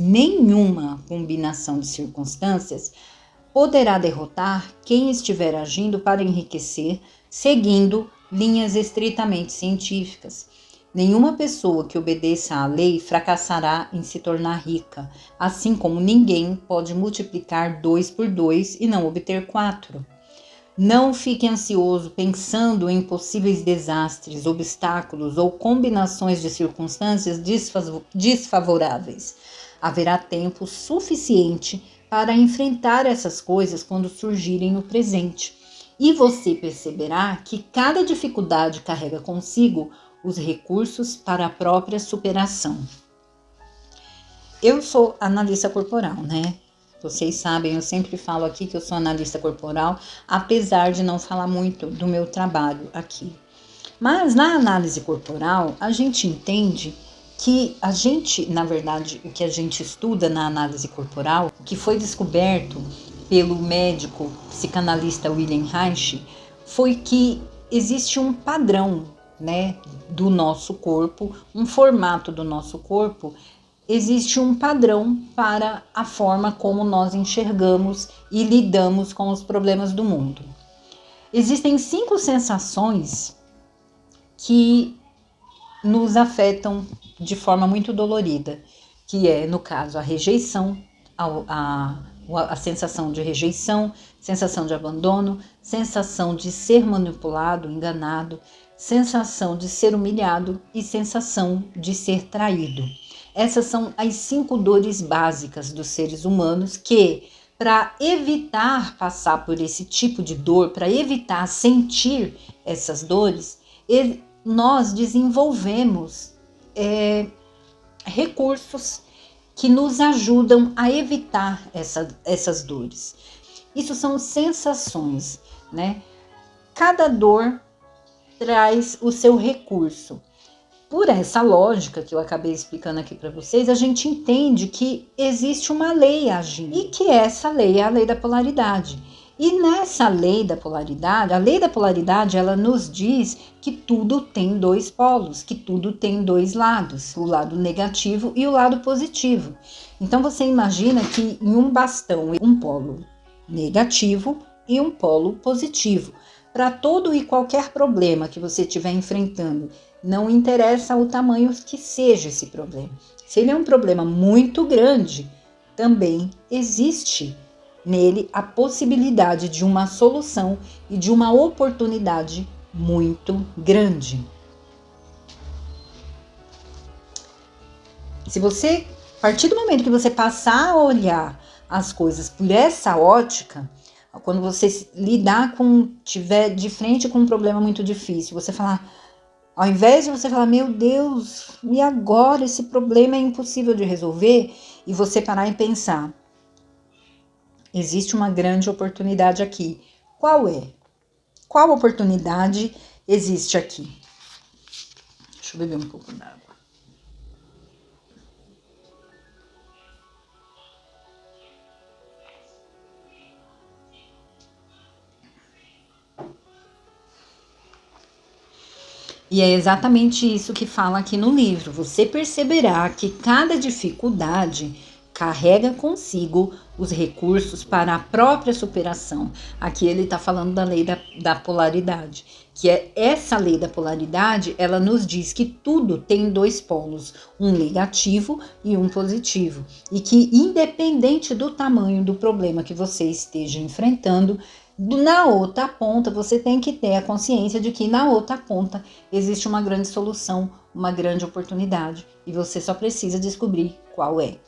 poderá derrotar quem estiver agindo para enriquecer, seguindo linhas estritamente científicas. Nenhuma pessoa que obedeça à lei fracassará em se tornar rica, assim como ninguém pode multiplicar 2 por 2 e não obter 4. Não fique ansioso pensando em possíveis desastres, obstáculos ou combinações de circunstâncias desfavoráveis. Haverá tempo suficiente para enfrentar essas coisas quando surgirem no presente. E você perceberá que cada dificuldade carrega consigo os recursos para a própria superação. Eu sou analista corporal, né? Vocês sabem, eu sempre falo aqui que eu sou analista corporal, apesar de não falar muito do meu trabalho aqui. Mas na análise corporal, a gente entende que o que a gente estuda na análise corporal, que foi descoberto pelo médico psicanalista Wilhelm Reich, foi que existe um padrão, né, do nosso corpo, um formato do nosso corpo. Existe um padrão para a forma como nós enxergamos e lidamos com os problemas do mundo. Existem 5 sensações que nos afetam de forma muito dolorida, que é, no caso, a rejeição, a sensação de rejeição, sensação de abandono, sensação de ser manipulado, enganado, sensação de ser humilhado e sensação de ser traído. Essas são as 5 dores básicas dos seres humanos que, para evitar passar por esse tipo de dor, para evitar sentir essas dores, nós desenvolvemos recursos que nos ajudam a evitar essas dores. Isso são sensações, né? Cada dor traz o seu recurso. Por essa lógica que eu acabei explicando aqui para vocês, a gente entende que existe uma lei agindo e que essa lei é a lei da polaridade. E nessa lei da polaridade, a lei da polaridade, ela nos diz que tudo tem 2 polos, que tudo tem 2 lados, o lado negativo e o lado positivo. Então você imagina que em um bastão, um polo negativo e um polo positivo. Para todo e qualquer problema que você estiver enfrentando, não interessa o tamanho que seja esse problema. Se ele é um problema muito grande, também existe nele a possibilidade de uma solução e de uma oportunidade muito grande. Se você, a partir do momento que você passar a olhar as coisas por essa ótica, quando você tiver de frente com um problema muito difícil, você falar, ao invés de você falar, meu Deus, e agora esse problema é impossível de resolver, e você parar e pensar, existe uma grande oportunidade aqui. Qual é? Qual oportunidade existe aqui? Deixa eu beber um pouco d'água. E é exatamente isso que fala aqui no livro. Você perceberá que cada dificuldade carrega consigo os recursos para a própria superação. Aqui ele está falando da lei da polaridade, que é essa lei da polaridade, ela nos diz que tudo tem 2 polos, um negativo e um positivo. E que independente do tamanho do problema que você esteja enfrentando, na outra ponta, você tem que ter a consciência de que na outra ponta existe uma grande solução, uma grande oportunidade, e você só precisa descobrir qual é.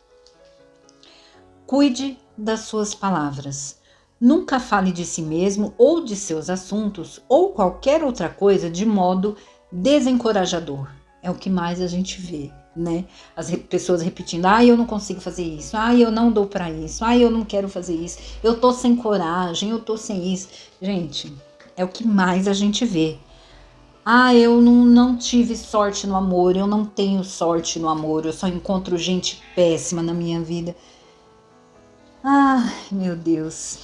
Cuide das suas palavras. Nunca fale de si mesmo ou de seus assuntos ou qualquer outra coisa de modo desencorajador. É o que mais a gente vê, né? As pessoas repetindo, eu não consigo fazer isso, eu não dou para isso, eu não quero fazer isso, eu tô sem coragem, eu tô sem isso. Gente, é o que mais a gente vê. Eu não tive sorte no amor, eu não tenho sorte no amor, eu só encontro gente péssima na minha vida. Meu Deus.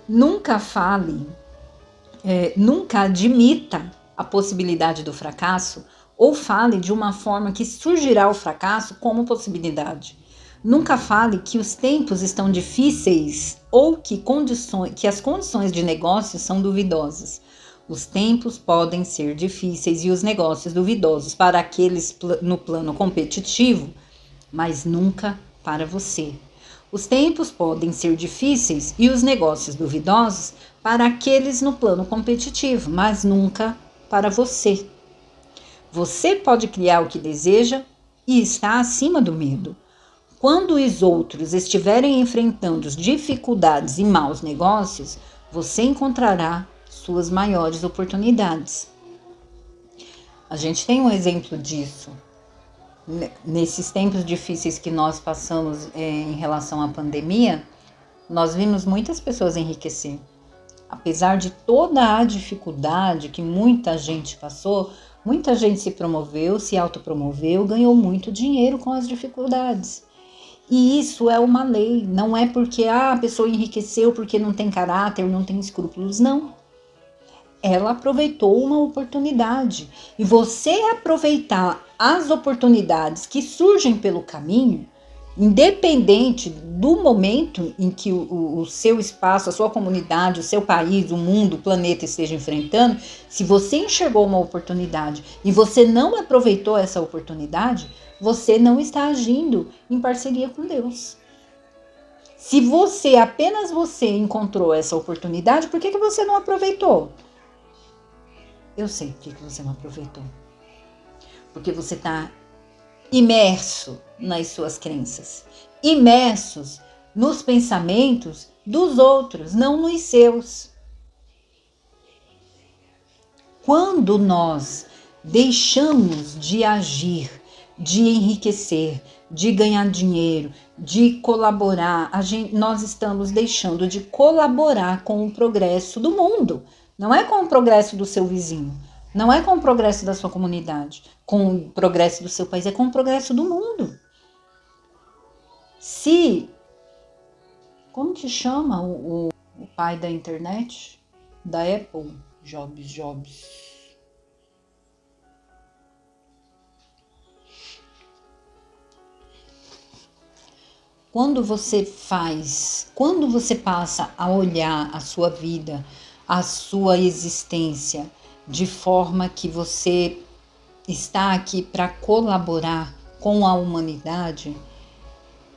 Nunca fale, nunca admita a possibilidade do fracasso ou fale de uma forma que surgirá o fracasso como possibilidade. Nunca fale que os tempos estão difíceis ou que as condições de negócio são duvidosas. Os tempos podem ser difíceis e os negócios duvidosos para aqueles no plano competitivo, mas nunca para você. Os tempos podem ser difíceis e os negócios duvidosos para aqueles no plano competitivo, mas nunca para você. Você pode criar o que deseja e está acima do medo. Quando os outros estiverem enfrentando dificuldades e maus negócios, você encontrará suas maiores oportunidades. A gente tem um exemplo disso. Nesses tempos difíceis que nós passamos em relação à pandemia, nós vimos muitas pessoas enriquecer. Apesar de toda a dificuldade que muita gente passou, muita gente se promoveu, se autopromoveu, ganhou muito dinheiro com as dificuldades. E isso é uma lei, não é porque a pessoa enriqueceu porque não tem caráter, não tem escrúpulos, não. Ela aproveitou uma oportunidade. E você aproveitar as oportunidades que surgem pelo caminho, Independente do momento em que o seu espaço, a sua comunidade, o seu país, o mundo, o planeta esteja enfrentando, se você enxergou uma oportunidade e você não aproveitou essa oportunidade, você não está agindo em parceria com Deus. Se você, apenas você encontrou essa oportunidade, por que você não aproveitou? Eu sei por que você não aproveitou. Porque você está imerso nas suas crenças, imersos nos pensamentos dos outros, não nos seus. Quando nós deixamos de agir, de enriquecer, de ganhar dinheiro, de colaborar, nós estamos deixando de colaborar com o progresso do mundo. Não é com o progresso do seu vizinho, não é com o progresso da sua comunidade, com o progresso do seu país, é com o progresso do mundo. Como que chama o pai da internet? Da Apple? Jobs. Quando você passa a olhar a sua vida, a sua existência, de forma que você está aqui para colaborar com a humanidade,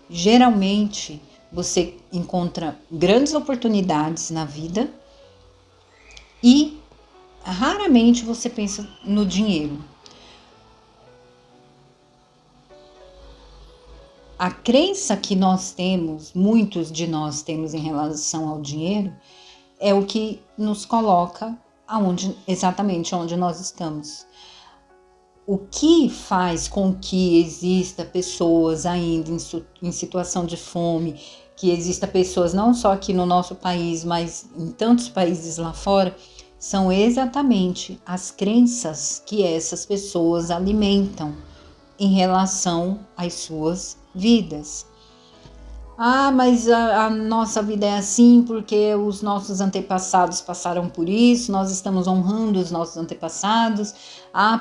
geralmente você encontra grandes oportunidades na vida e raramente você pensa no dinheiro. A crença que nós temos, muitos de nós temos em relação ao dinheiro, é o que nos coloca exatamente onde nós estamos. O que faz com que exista pessoas ainda em situação de fome, que exista pessoas não só aqui no nosso país, mas em tantos países lá fora, são exatamente as crenças que essas pessoas alimentam em relação às suas vidas. Mas a nossa vida é assim porque os nossos antepassados passaram por isso, nós estamos honrando os nossos antepassados.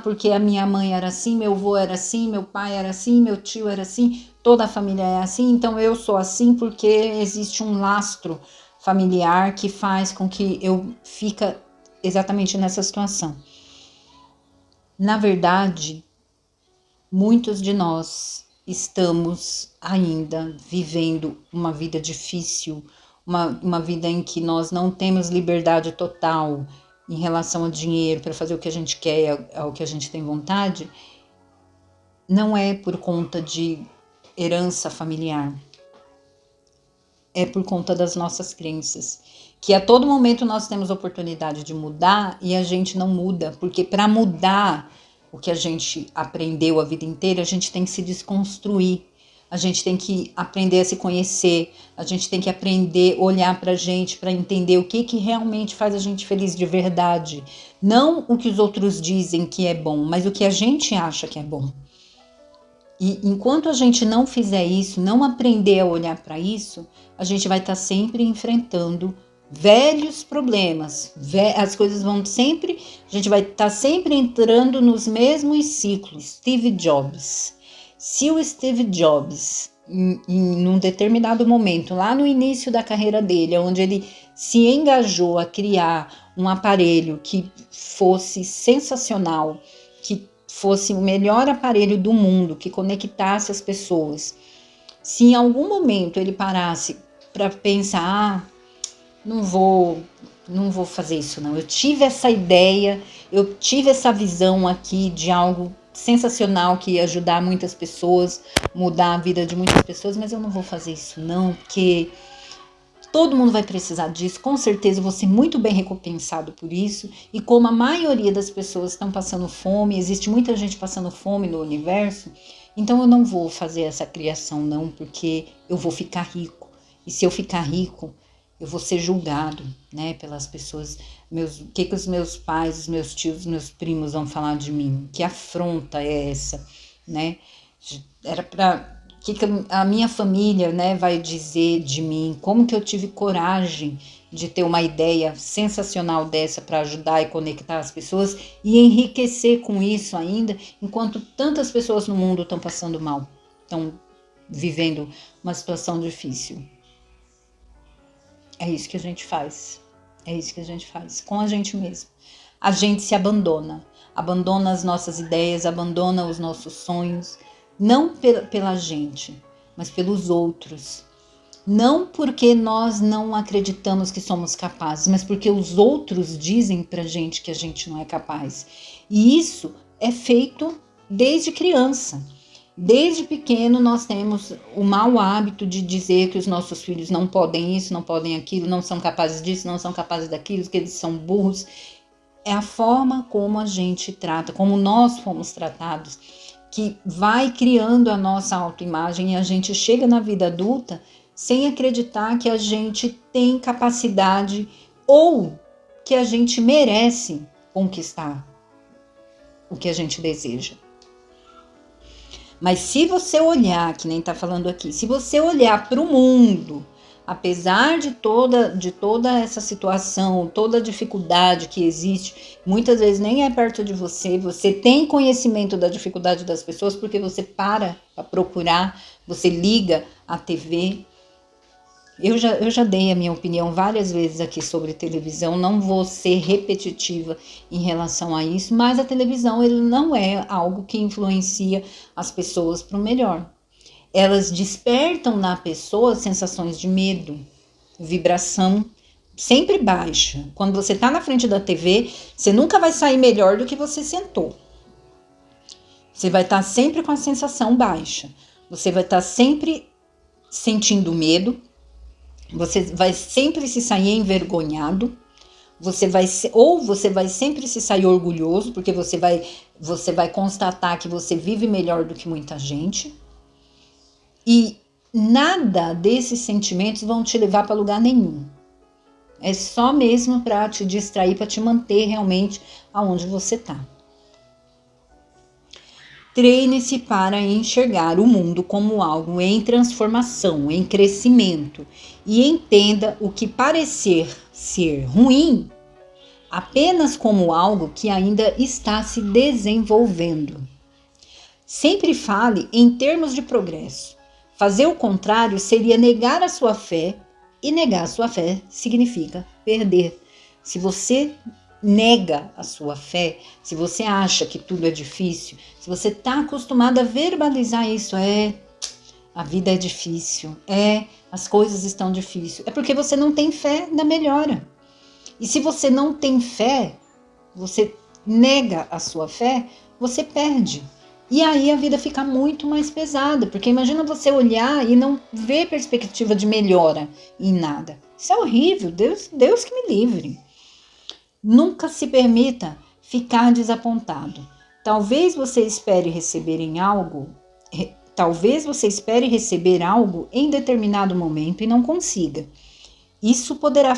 Porque a minha mãe era assim, meu avô era assim, meu pai era assim, meu tio era assim, toda a família é assim, então eu sou assim porque existe um lastro familiar que faz com que eu fique exatamente nessa situação. Na verdade, muitos de nós estamos ainda vivendo uma vida difícil, uma vida em que nós não temos liberdade total em relação ao dinheiro para fazer o que a gente quer, ao que a gente tem vontade. Não é por conta de herança familiar, é por conta das nossas crenças, que a todo momento nós temos oportunidade de mudar e a gente não muda, porque para mudar o que a gente aprendeu a vida inteira, a gente tem que se desconstruir, a gente tem que aprender a se conhecer, a gente tem que aprender a olhar pra gente, para entender o que realmente faz a gente feliz de verdade. Não o que os outros dizem que é bom, mas o que a gente acha que é bom. E enquanto a gente não fizer isso, não aprender a olhar para isso, a gente vai estar sempre enfrentando velhos problemas, as coisas vão sempre, a gente vai estar sempre entrando nos mesmos ciclos. Steve Jobs. Se o Steve Jobs, em um determinado momento, lá no início da carreira dele, onde ele se engajou a criar um aparelho que fosse sensacional, que fosse o melhor aparelho do mundo, que conectasse as pessoas, se em algum momento ele parasse para pensar, não vou fazer isso não, eu tive essa ideia, eu tive essa visão aqui de algo sensacional que ia ajudar muitas pessoas, mudar a vida de muitas pessoas, mas eu não vou fazer isso não, porque todo mundo vai precisar disso, com certeza eu vou ser muito bem recompensado por isso, e como a maioria das pessoas estão passando fome, existe muita gente passando fome no universo, então eu não vou fazer essa criação não, porque eu vou ficar rico, e se eu ficar rico, eu vou ser julgado, né, pelas pessoas, o que os meus pais, os meus tios, os meus primos vão falar de mim, que afronta é essa, né, era para... O que a minha família, né, vai dizer de mim, como que eu tive coragem de ter uma ideia sensacional dessa para ajudar e conectar as pessoas e enriquecer com isso ainda, enquanto tantas pessoas no mundo estão passando mal, estão vivendo uma situação difícil. É isso que a gente faz. É isso que a gente faz com a gente mesmo. A gente se abandona as nossas ideias, abandona os nossos sonhos, não pela gente, mas pelos outros. Não porque nós não acreditamos que somos capazes, mas porque os outros dizem pra gente que a gente não é capaz. E isso é feito desde criança. Desde pequeno nós temos o mau hábito de dizer que os nossos filhos não podem isso, não podem aquilo, não são capazes disso, não são capazes daquilo, que eles são burros. É a forma como a gente trata, como nós fomos tratados, que vai criando a nossa autoimagem e a gente chega na vida adulta sem acreditar que a gente tem capacidade ou que a gente merece conquistar o que a gente deseja. Mas se você olhar, que nem tá falando aqui, se você olhar para o mundo, apesar de toda essa situação, toda a dificuldade que existe, muitas vezes nem é perto de você, você tem conhecimento da dificuldade das pessoas porque você para procurar, você liga a TV. Eu já dei a minha opinião várias vezes aqui sobre televisão, não vou ser repetitiva em relação a isso, mas a televisão ele não é algo que influencia as pessoas para o melhor. Elas despertam na pessoa sensações de medo, vibração sempre baixa. Quando você está na frente da TV, você nunca vai sair melhor do que você sentou. Você vai estar sempre com a sensação baixa. Você vai estar sempre sentindo medo. Você vai sempre se sair envergonhado. Você vai sempre se sair orgulhoso, porque você vai constatar que você vive melhor do que muita gente. E nada desses sentimentos vão te levar para lugar nenhum. É só mesmo para te distrair, para te manter realmente aonde você está. Treine-se para enxergar o mundo como algo em transformação, em crescimento, e entenda o que parecer ser ruim apenas como algo que ainda está se desenvolvendo. Sempre fale em termos de progresso. Fazer o contrário seria negar a sua fé, e negar a sua fé significa perder. Se você nega a sua fé, se você acha que tudo é difícil, se você está acostumado a verbalizar isso, a vida é difícil, as coisas estão difíceis, é porque você não tem fé na melhora. E se você não tem fé, você nega a sua fé, você perde. E aí a vida fica muito mais pesada, porque imagina você olhar e não ver perspectiva de melhora em nada. Isso é horrível, Deus que me livre. Nunca se permita ficar desapontado. Talvez você espere receber algo em determinado momento e não consiga. Isso poderá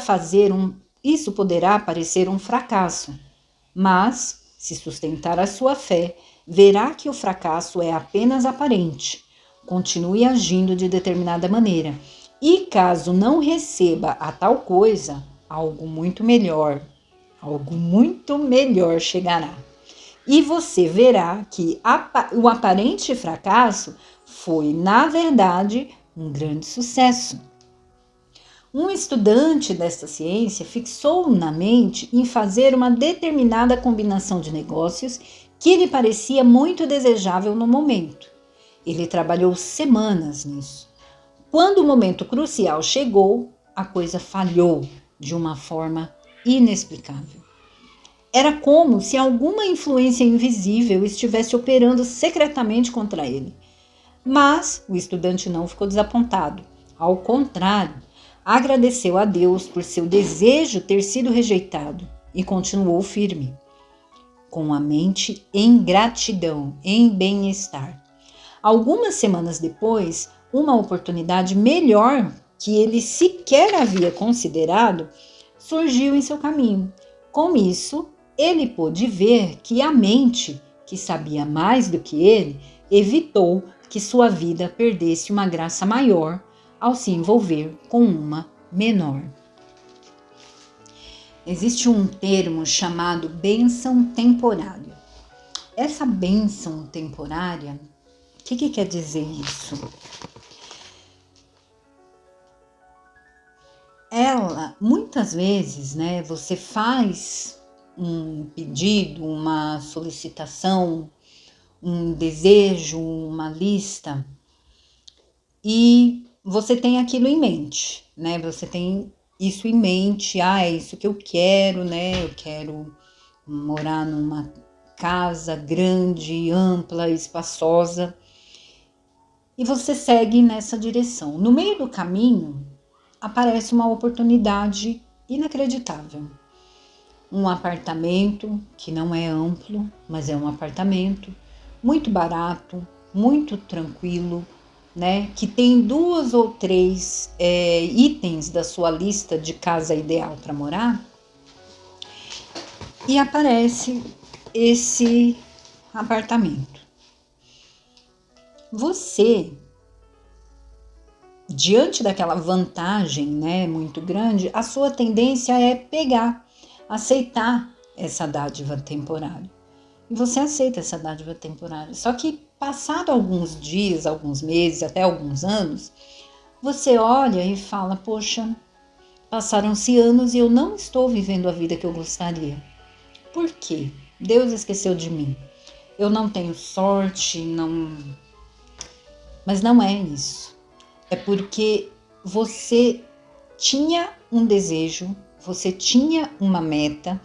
parecer um fracasso, mas se sustentar a sua fé, verá que o fracasso é apenas aparente. Continue agindo de determinada maneira. E caso não receba a tal coisa, algo muito melhor chegará. E você verá que o aparente fracasso foi, na verdade, um grande sucesso. Um estudante desta ciência fixou na mente em fazer uma determinada combinação de negócios que lhe parecia muito desejável no momento. Ele trabalhou semanas nisso. Quando o momento crucial chegou, a coisa falhou de uma forma inexplicável. Era como se alguma influência invisível estivesse operando secretamente contra ele. Mas o estudante não ficou desapontado. Ao contrário, agradeceu a Deus por seu desejo ter sido rejeitado e continuou firme, com a mente em gratidão, em bem-estar. Algumas semanas depois, uma oportunidade melhor que ele sequer havia considerado surgiu em seu caminho. Com isso, ele pôde ver que a mente, que sabia mais do que ele, evitou que sua vida perdesse uma graça maior ao se envolver com uma menor. Existe um termo chamado bênção temporária. Essa bênção temporária, o que quer dizer isso? muitas vezes, né, você faz um pedido, uma solicitação, um desejo, uma lista, e você tem aquilo em mente, né? Você tem isso em mente, é isso que eu quero, né? Eu quero morar numa casa grande, ampla, espaçosa, e você segue nessa direção. No meio do caminho, aparece uma oportunidade inacreditável. Um apartamento que não é amplo, mas é um apartamento muito barato, muito tranquilo, né? Que tem 2 ou 3 itens da sua lista de casa ideal para morar. E aparece esse apartamento. Você, diante daquela vantagem, né, muito grande, a sua tendência é pegar, aceitar essa dádiva temporária. E você aceita essa dádiva temporária. Só que passado alguns dias, alguns meses, até alguns anos, você olha e fala, poxa, passaram-se anos e eu não estou vivendo a vida que eu gostaria. Por quê? Deus esqueceu de mim. Eu não tenho sorte, não... Mas não é isso. É porque você tinha um desejo, você tinha uma meta,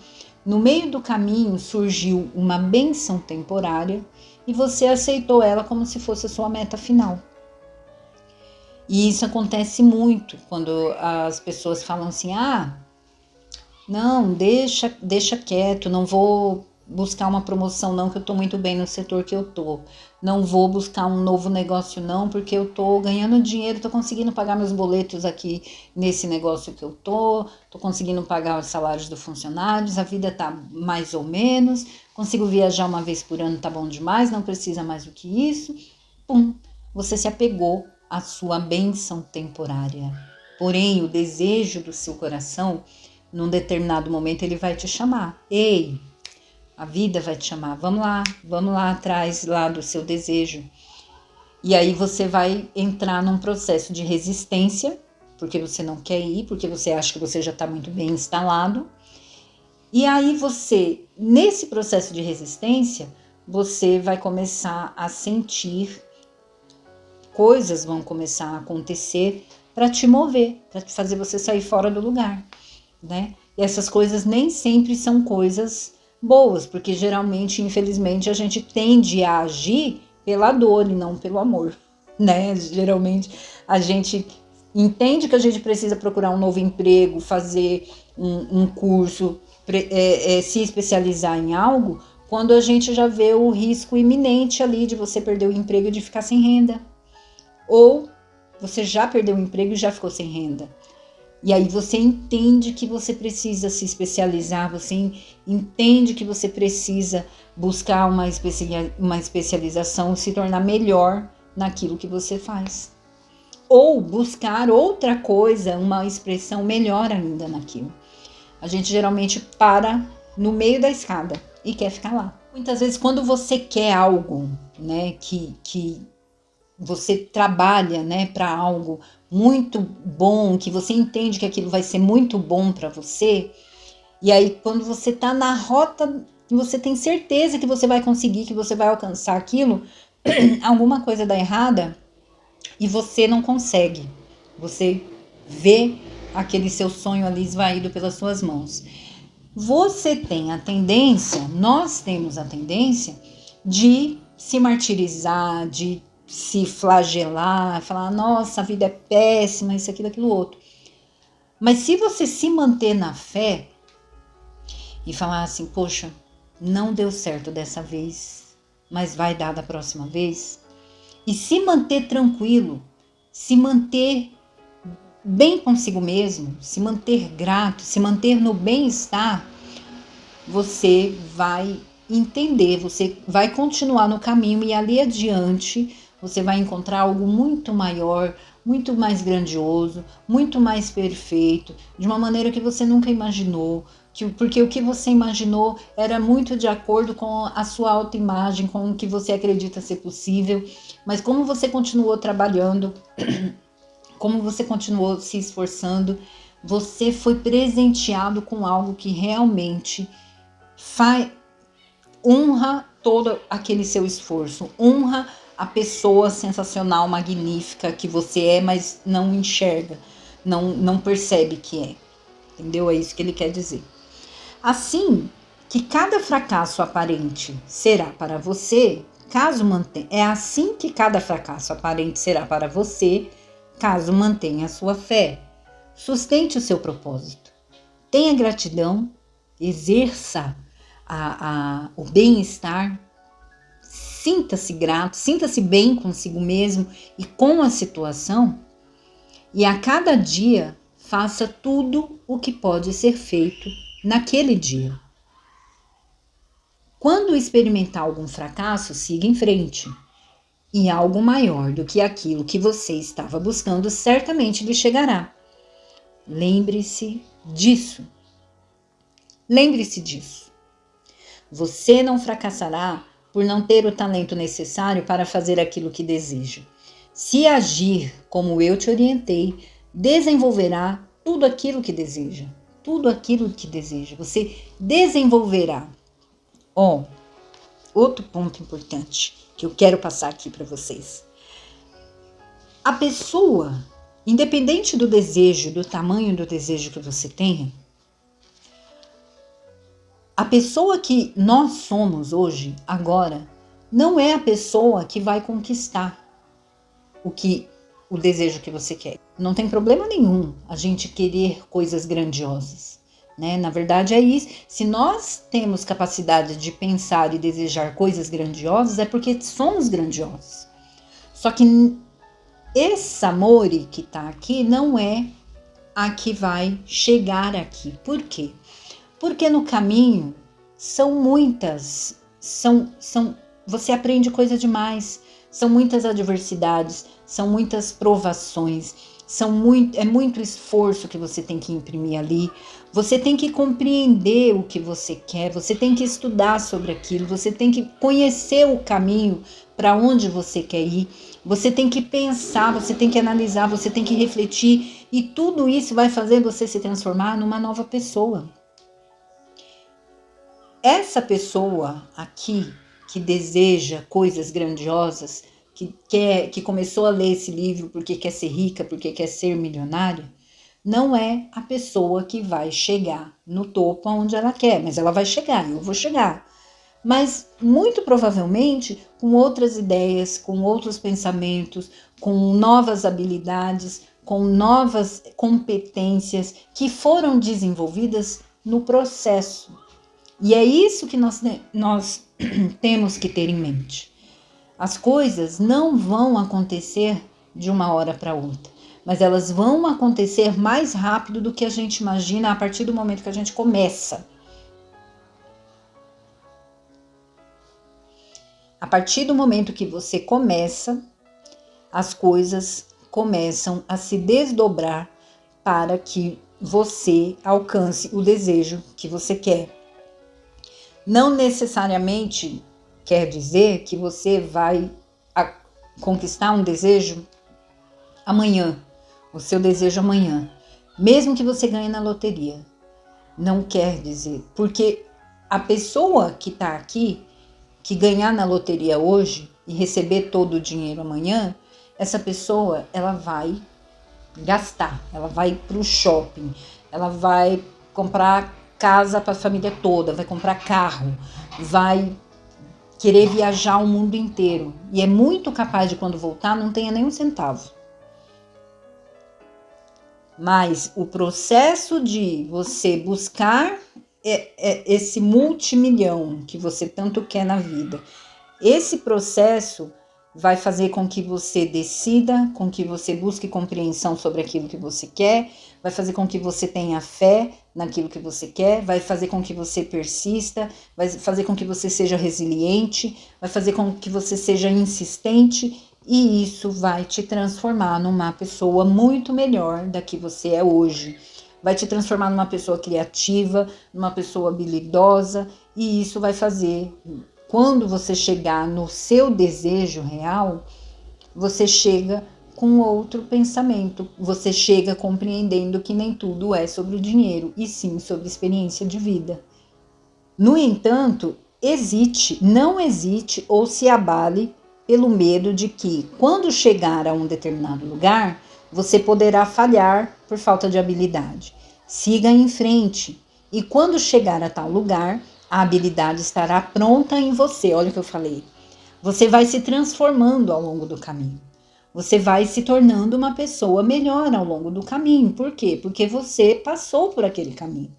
no meio do caminho surgiu uma bênção temporária e você aceitou ela como se fosse a sua meta final. E isso acontece muito quando as pessoas falam assim, não, deixa quieto, não vou buscar uma promoção não, que eu tô muito bem no setor que eu tô. Não vou buscar um novo negócio não, porque eu tô ganhando dinheiro, tô conseguindo pagar meus boletos aqui nesse negócio que eu tô conseguindo pagar os salários dos funcionários, a vida tá mais ou menos, consigo viajar uma vez por ano, tá bom demais, não precisa mais do que isso. Pum, você se apegou à sua bênção temporária. Porém, o desejo do seu coração, num determinado momento, ele vai te chamar. Ei, a vida vai te chamar, vamos lá atrás lá do seu desejo. E aí você vai entrar num processo de resistência, porque você não quer ir, porque você acha que você já está muito bem instalado. E aí você, nesse processo de resistência, você vai começar a sentir, coisas vão começar a acontecer para te mover, para fazer você sair fora do lugar, né? E essas coisas nem sempre são coisas boas, porque geralmente, infelizmente, a gente tende a agir pela dor e não pelo amor, né? Geralmente a gente entende que a gente precisa procurar um novo emprego, fazer um curso, se especializar em algo, quando a gente já vê o risco iminente ali de você perder o emprego e de ficar sem renda. Ou você já perdeu o emprego e já ficou sem renda. E aí você entende que você precisa se especializar, você entende que você precisa buscar uma especialização, se tornar melhor naquilo que você faz. Ou buscar outra coisa, uma expressão melhor ainda naquilo. A gente geralmente para no meio da escada e quer ficar lá. Muitas vezes quando você quer algo, né, que você trabalha, né, para algo muito bom, que você entende que aquilo vai ser muito bom para você, e aí quando você tá na rota, você tem certeza que você vai conseguir, que você vai alcançar aquilo, alguma coisa dá errada e você não consegue. Você vê aquele seu sonho ali esvaído pelas suas mãos. Você tem a tendência, nós temos a tendência de se martirizar, de se flagelar, falar, nossa, a vida é péssima, isso, aquilo, aquilo outro. Mas se você se manter na fé e falar assim, poxa, não deu certo dessa vez, mas vai dar da próxima vez, e se manter tranquilo, se manter bem consigo mesmo, se manter grato, se manter no bem-estar, você vai entender, você vai continuar no caminho e ali adiante você vai encontrar algo muito maior, muito mais grandioso, muito mais perfeito, de uma maneira que você nunca imaginou, porque o que você imaginou era muito de acordo com a sua autoimagem, com o que você acredita ser possível, mas como você continuou trabalhando, como você continuou se esforçando, você foi presenteado com algo que realmente honra todo aquele seu esforço, honra a pessoa sensacional, magnífica que você é, mas não enxerga, não percebe que é. Entendeu? É isso que ele quer dizer. Assim que cada fracasso aparente será para você, caso mantenha. É assim que cada fracasso aparente será para você, caso mantenha a sua fé. Sustente o seu propósito. Tenha gratidão, exerça o bem-estar, sinta-se grato, sinta-se bem consigo mesmo e com a situação, e a cada dia faça tudo o que pode ser feito naquele dia. Quando experimentar algum fracasso, siga em frente. E algo maior do que aquilo que você estava buscando certamente lhe chegará. Lembre-se disso. Lembre-se disso. Você não fracassará por não ter o talento necessário para fazer aquilo que deseja. Se agir como eu te orientei, desenvolverá tudo aquilo que deseja. Tudo aquilo que deseja. Você desenvolverá. Outro ponto importante que eu quero passar aqui para vocês. A pessoa, independente do desejo, do tamanho do desejo que você tenha, a pessoa que nós somos hoje, agora, não é a pessoa que vai conquistar o desejo que você quer. Não tem problema nenhum a gente querer coisas grandiosas, né? Na verdade é isso. Se nós temos capacidade de pensar e desejar coisas grandiosas, é porque somos grandiosos. Só que esse amor que está aqui não é a que vai chegar aqui. Por quê? Porque no caminho são muitas, você aprende coisa demais, são muitas adversidades, são muitas provações, é muito esforço que você tem que imprimir ali, você tem que compreender o que você quer, você tem que estudar sobre aquilo, você tem que conhecer o caminho para onde você quer ir, você tem que pensar, você tem que analisar, você tem que refletir, e tudo isso vai fazer você se transformar numa nova pessoa. Essa pessoa aqui que deseja coisas grandiosas, que começou a ler esse livro porque quer ser rica, porque quer ser milionária, não é a pessoa que vai chegar no topo onde ela quer, mas ela vai chegar, eu vou chegar. Mas muito provavelmente com outras ideias, com outros pensamentos, com novas habilidades, com novas competências que foram desenvolvidas no processo. E é isso que nós temos que ter em mente. As coisas não vão acontecer de uma hora para outra, mas elas vão acontecer mais rápido do que a gente imagina a partir do momento que a gente começa. A partir do momento que você começa, as coisas começam a se desdobrar para que você alcance o desejo que você quer. Não necessariamente quer dizer que você vai conquistar um desejo amanhã, o seu desejo amanhã, mesmo que você ganhe na loteria. Não quer dizer, porque a pessoa que está aqui, que ganhar na loteria hoje e receber todo o dinheiro amanhã, essa pessoa, ela vai gastar, ela vai para o shopping, ela vai comprar casa para a família toda, vai comprar carro, vai querer viajar o mundo inteiro. E é muito capaz de, quando voltar, não tenha nem um centavo. Mas o processo de você buscar esse multimilhão que você tanto quer na vida, esse processo vai fazer com que você decida, com que você busque compreensão sobre aquilo que você quer, vai fazer com que você tenha fé naquilo que você quer, vai fazer com que você persista, vai fazer com que você seja resiliente, vai fazer com que você seja insistente, e isso vai te transformar numa pessoa muito melhor da que você é hoje. Vai te transformar numa pessoa criativa, numa pessoa habilidosa, e isso vai fazer, quando você chegar no seu desejo real, você chega com outro pensamento. Você chega compreendendo que nem tudo é sobre o dinheiro, e sim sobre experiência de vida. No entanto, não hesite ou se abale pelo medo de que, quando chegar a um determinado lugar, você poderá falhar por falta de habilidade. Siga em frente, e quando chegar a tal lugar, a habilidade estará pronta em você. Olha o que eu falei. Você vai se transformando ao longo do caminho. Você vai se tornando uma pessoa melhor ao longo do caminho. Por quê? Porque você passou por aquele caminho.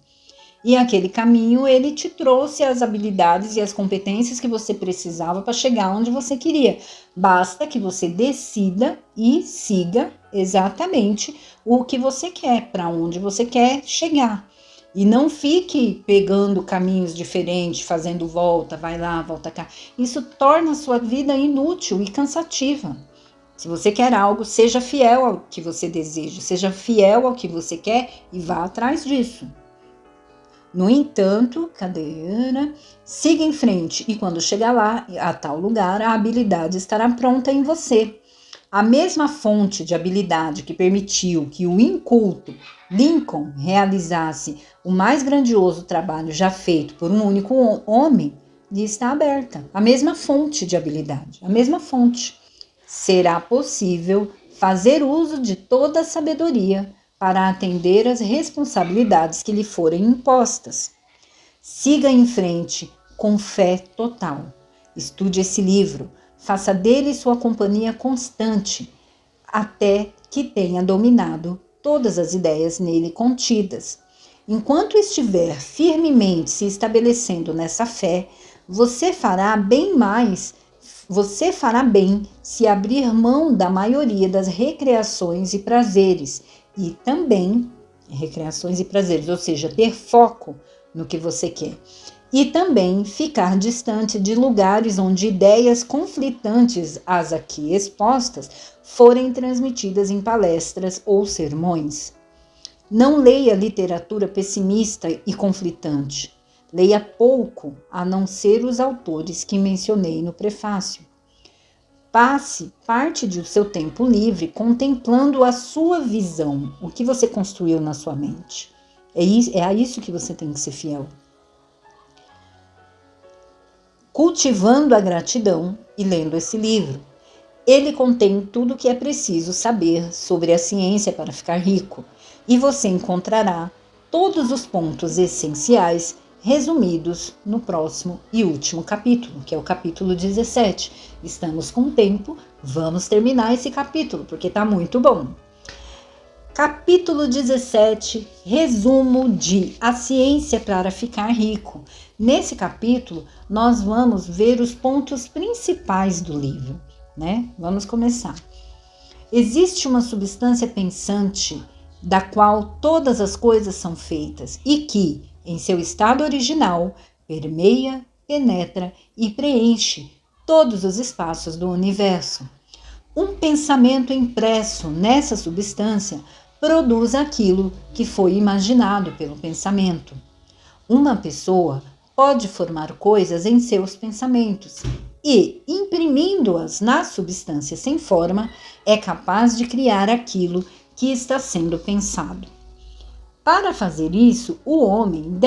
E aquele caminho, ele te trouxe as habilidades e as competências que você precisava para chegar onde você queria. Basta que você decida e siga exatamente o que você quer, para onde você quer chegar. E não fique pegando caminhos diferentes, fazendo volta, vai lá, volta cá. Isso torna a sua vida inútil e cansativa. Se você quer algo, seja fiel ao que você deseja, seja fiel ao que você quer e vá atrás disso. No entanto, siga em frente e quando chegar lá, a tal lugar, a habilidade estará pronta em você. A mesma fonte de habilidade que permitiu que o inculto Lincoln realizasse o mais grandioso trabalho já feito por um único homem, lhe está aberta. A mesma fonte de habilidade, a mesma fonte. Será possível fazer uso de toda a sabedoria para atender às responsabilidades que lhe forem impostas. Siga em frente com fé total. Estude esse livro, faça dele sua companhia constante, até que tenha dominado todas as ideias nele contidas. Enquanto estiver firmemente se estabelecendo nessa fé, você fará bem se abrir mão da maioria das recreações e prazeres, ou seja, ter foco no que você quer. E também ficar distante de lugares onde ideias conflitantes às aqui expostas forem transmitidas em palestras ou sermões. Não leia literatura pessimista e conflitante. Leia pouco, a não ser os autores que mencionei no prefácio. Passe parte do seu tempo livre contemplando a sua visão, o que você construiu na sua mente. É a isso que você tem que ser fiel. Cultivando a gratidão e lendo esse livro. Ele contém tudo o que é preciso saber sobre a ciência para ficar rico, e você encontrará todos os pontos essenciais resumidos no próximo e último capítulo, que é o capítulo 17. Estamos com tempo, vamos terminar esse capítulo, porque está muito bom. Capítulo 17, resumo de A Ciência para Ficar Rico. Nesse capítulo, nós vamos ver os pontos principais do livro, né? Vamos começar. Existe uma substância pensante da qual todas as coisas são feitas e que, em seu estado original, permeia, penetra e preenche todos os espaços do universo. Um pensamento impresso nessa substância produz aquilo que foi imaginado pelo pensamento. Uma pessoa pode formar coisas em seus pensamentos e, imprimindo-as na substância sem forma, é capaz de criar aquilo que está sendo pensado. Para fazer isso, o homem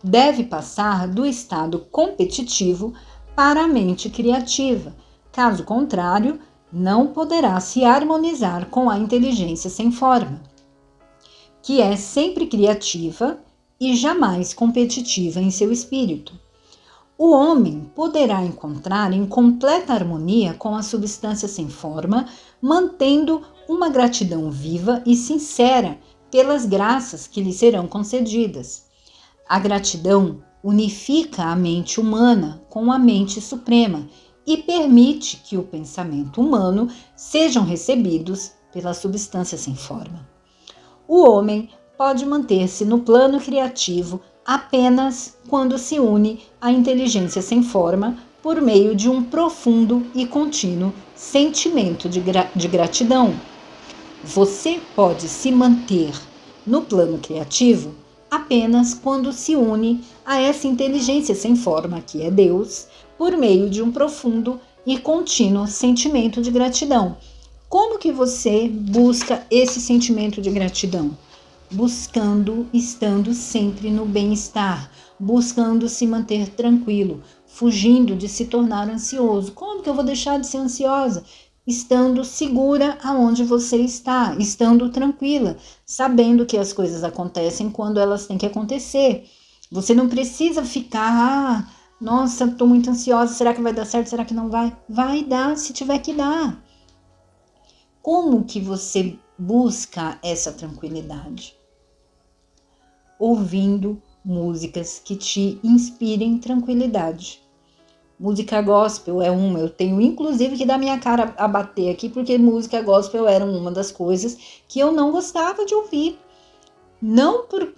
deve passar do estado competitivo para a mente criativa. Caso contrário, não poderá se harmonizar com a inteligência sem forma, que é sempre criativa e jamais competitiva em seu espírito. O homem poderá encontrar em completa harmonia com a substância sem forma, mantendo uma gratidão viva e sincera pelas graças que lhe serão concedidas. A gratidão unifica a mente humana com a mente suprema e permite que o pensamento humano sejam recebidos pela substância sem forma. O homem pode manter-se no plano criativo apenas quando se une à inteligência sem forma por meio de um profundo e contínuo sentimento de gratidão. Você pode se manter no plano criativo apenas quando se une a essa inteligência sem forma, que é Deus, por meio de um profundo e contínuo sentimento de gratidão. Como que você busca esse sentimento de gratidão? Buscando, estando sempre no bem-estar, buscando se manter tranquilo, fugindo de se tornar ansioso. Como que eu vou deixar de ser ansiosa? Estando segura aonde você está, estando tranquila, sabendo que as coisas acontecem quando elas têm que acontecer. Você não precisa ficar, nossa, estou muito ansiosa, será que vai dar certo, será que não vai? Vai dar se tiver que dar. Como que você busca essa tranquilidade? Ouvindo músicas que te inspirem tranquilidade. Música gospel é uma, eu tenho inclusive que dar minha cara a bater aqui, porque música gospel era uma das coisas que eu não gostava de ouvir. Não por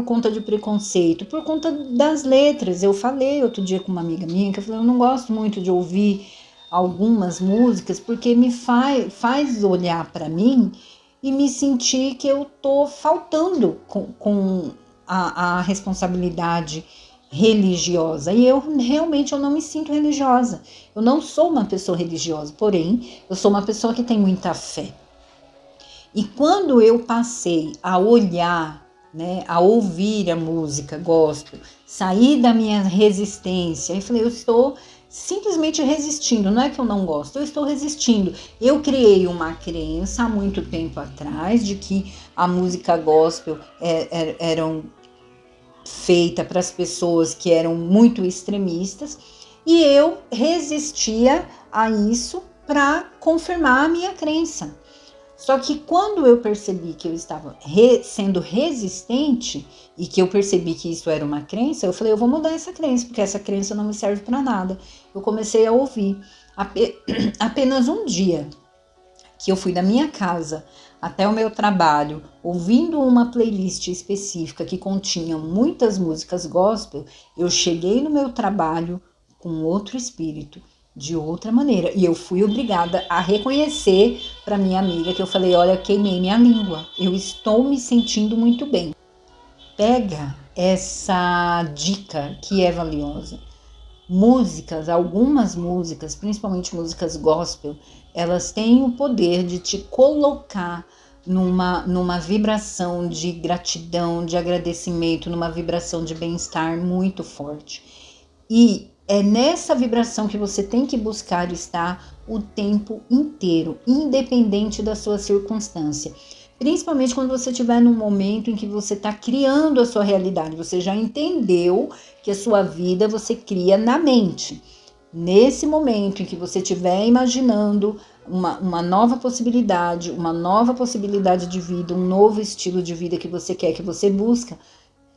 conta de preconceito, por conta das letras. Eu falei outro dia com uma amiga minha, que eu falei, eu não gosto muito de ouvir algumas músicas, porque me faz olhar para mim e me sentir que eu tô faltando com a responsabilidade religiosa. E eu realmente não me sinto religiosa. Eu não sou uma pessoa religiosa, porém, eu sou uma pessoa que tem muita fé. E quando eu passei a olhar, né, a ouvir a música gospel, sair da minha resistência, eu falei, eu estou simplesmente resistindo, não é que eu não gosto, eu estou resistindo. Eu criei uma crença há muito tempo atrás de que a música gospel eram feita para as pessoas que eram muito extremistas, e eu resistia a isso para confirmar a minha crença. Só que quando eu percebi que eu estava sendo resistente e que eu percebi que isso era uma crença, eu falei, eu vou mudar essa crença, porque essa crença não me serve para nada. Eu comecei a ouvir. Apenas um dia que eu fui da minha casa até o meu trabalho, ouvindo uma playlist específica que continha muitas músicas gospel, eu cheguei no meu trabalho com outro espírito, de outra maneira. E eu fui obrigada a reconhecer para minha amiga que eu falei, olha, queimei minha língua, eu estou me sentindo muito bem. Pega essa dica que é valiosa. Músicas, algumas músicas, principalmente músicas gospel, elas têm o poder de te colocar numa vibração de gratidão, de agradecimento, numa vibração de bem-estar muito forte. E é nessa vibração que você tem que buscar estar o tempo inteiro, independente da sua circunstância. Principalmente quando você estiver num momento em que você está criando a sua realidade. Você já entendeu que a sua vida você cria na mente. Nesse momento em que você estiver imaginando uma nova possibilidade de vida, um novo estilo de vida que você quer, que você busca,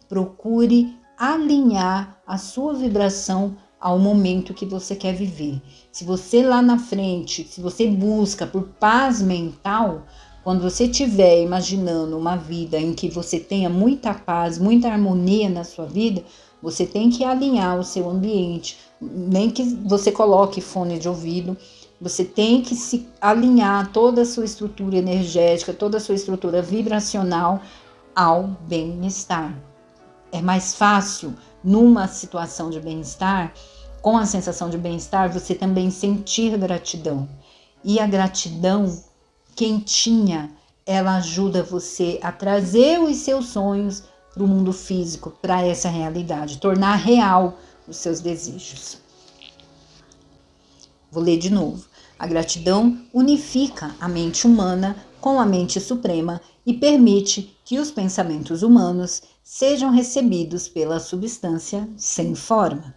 procure alinhar a sua vibração ao momento que você quer viver. Se você lá na frente, se você busca por paz mental, quando você estiver imaginando uma vida em que você tenha muita paz, muita harmonia na sua vida, você tem que alinhar o seu ambiente, nem que você coloque fone de ouvido, você tem que se alinhar toda a sua estrutura energética, toda a sua estrutura vibracional ao bem-estar. É mais fácil, numa situação de bem-estar, com a sensação de bem-estar, você também sentir gratidão. E a gratidão quentinha, ela ajuda você a trazer os seus sonhos para o mundo físico, para essa realidade, tornar real os seus desejos. Vou ler de novo. A gratidão unifica a mente humana com a mente suprema e permite que os pensamentos humanos sejam recebidos pela substância sem forma.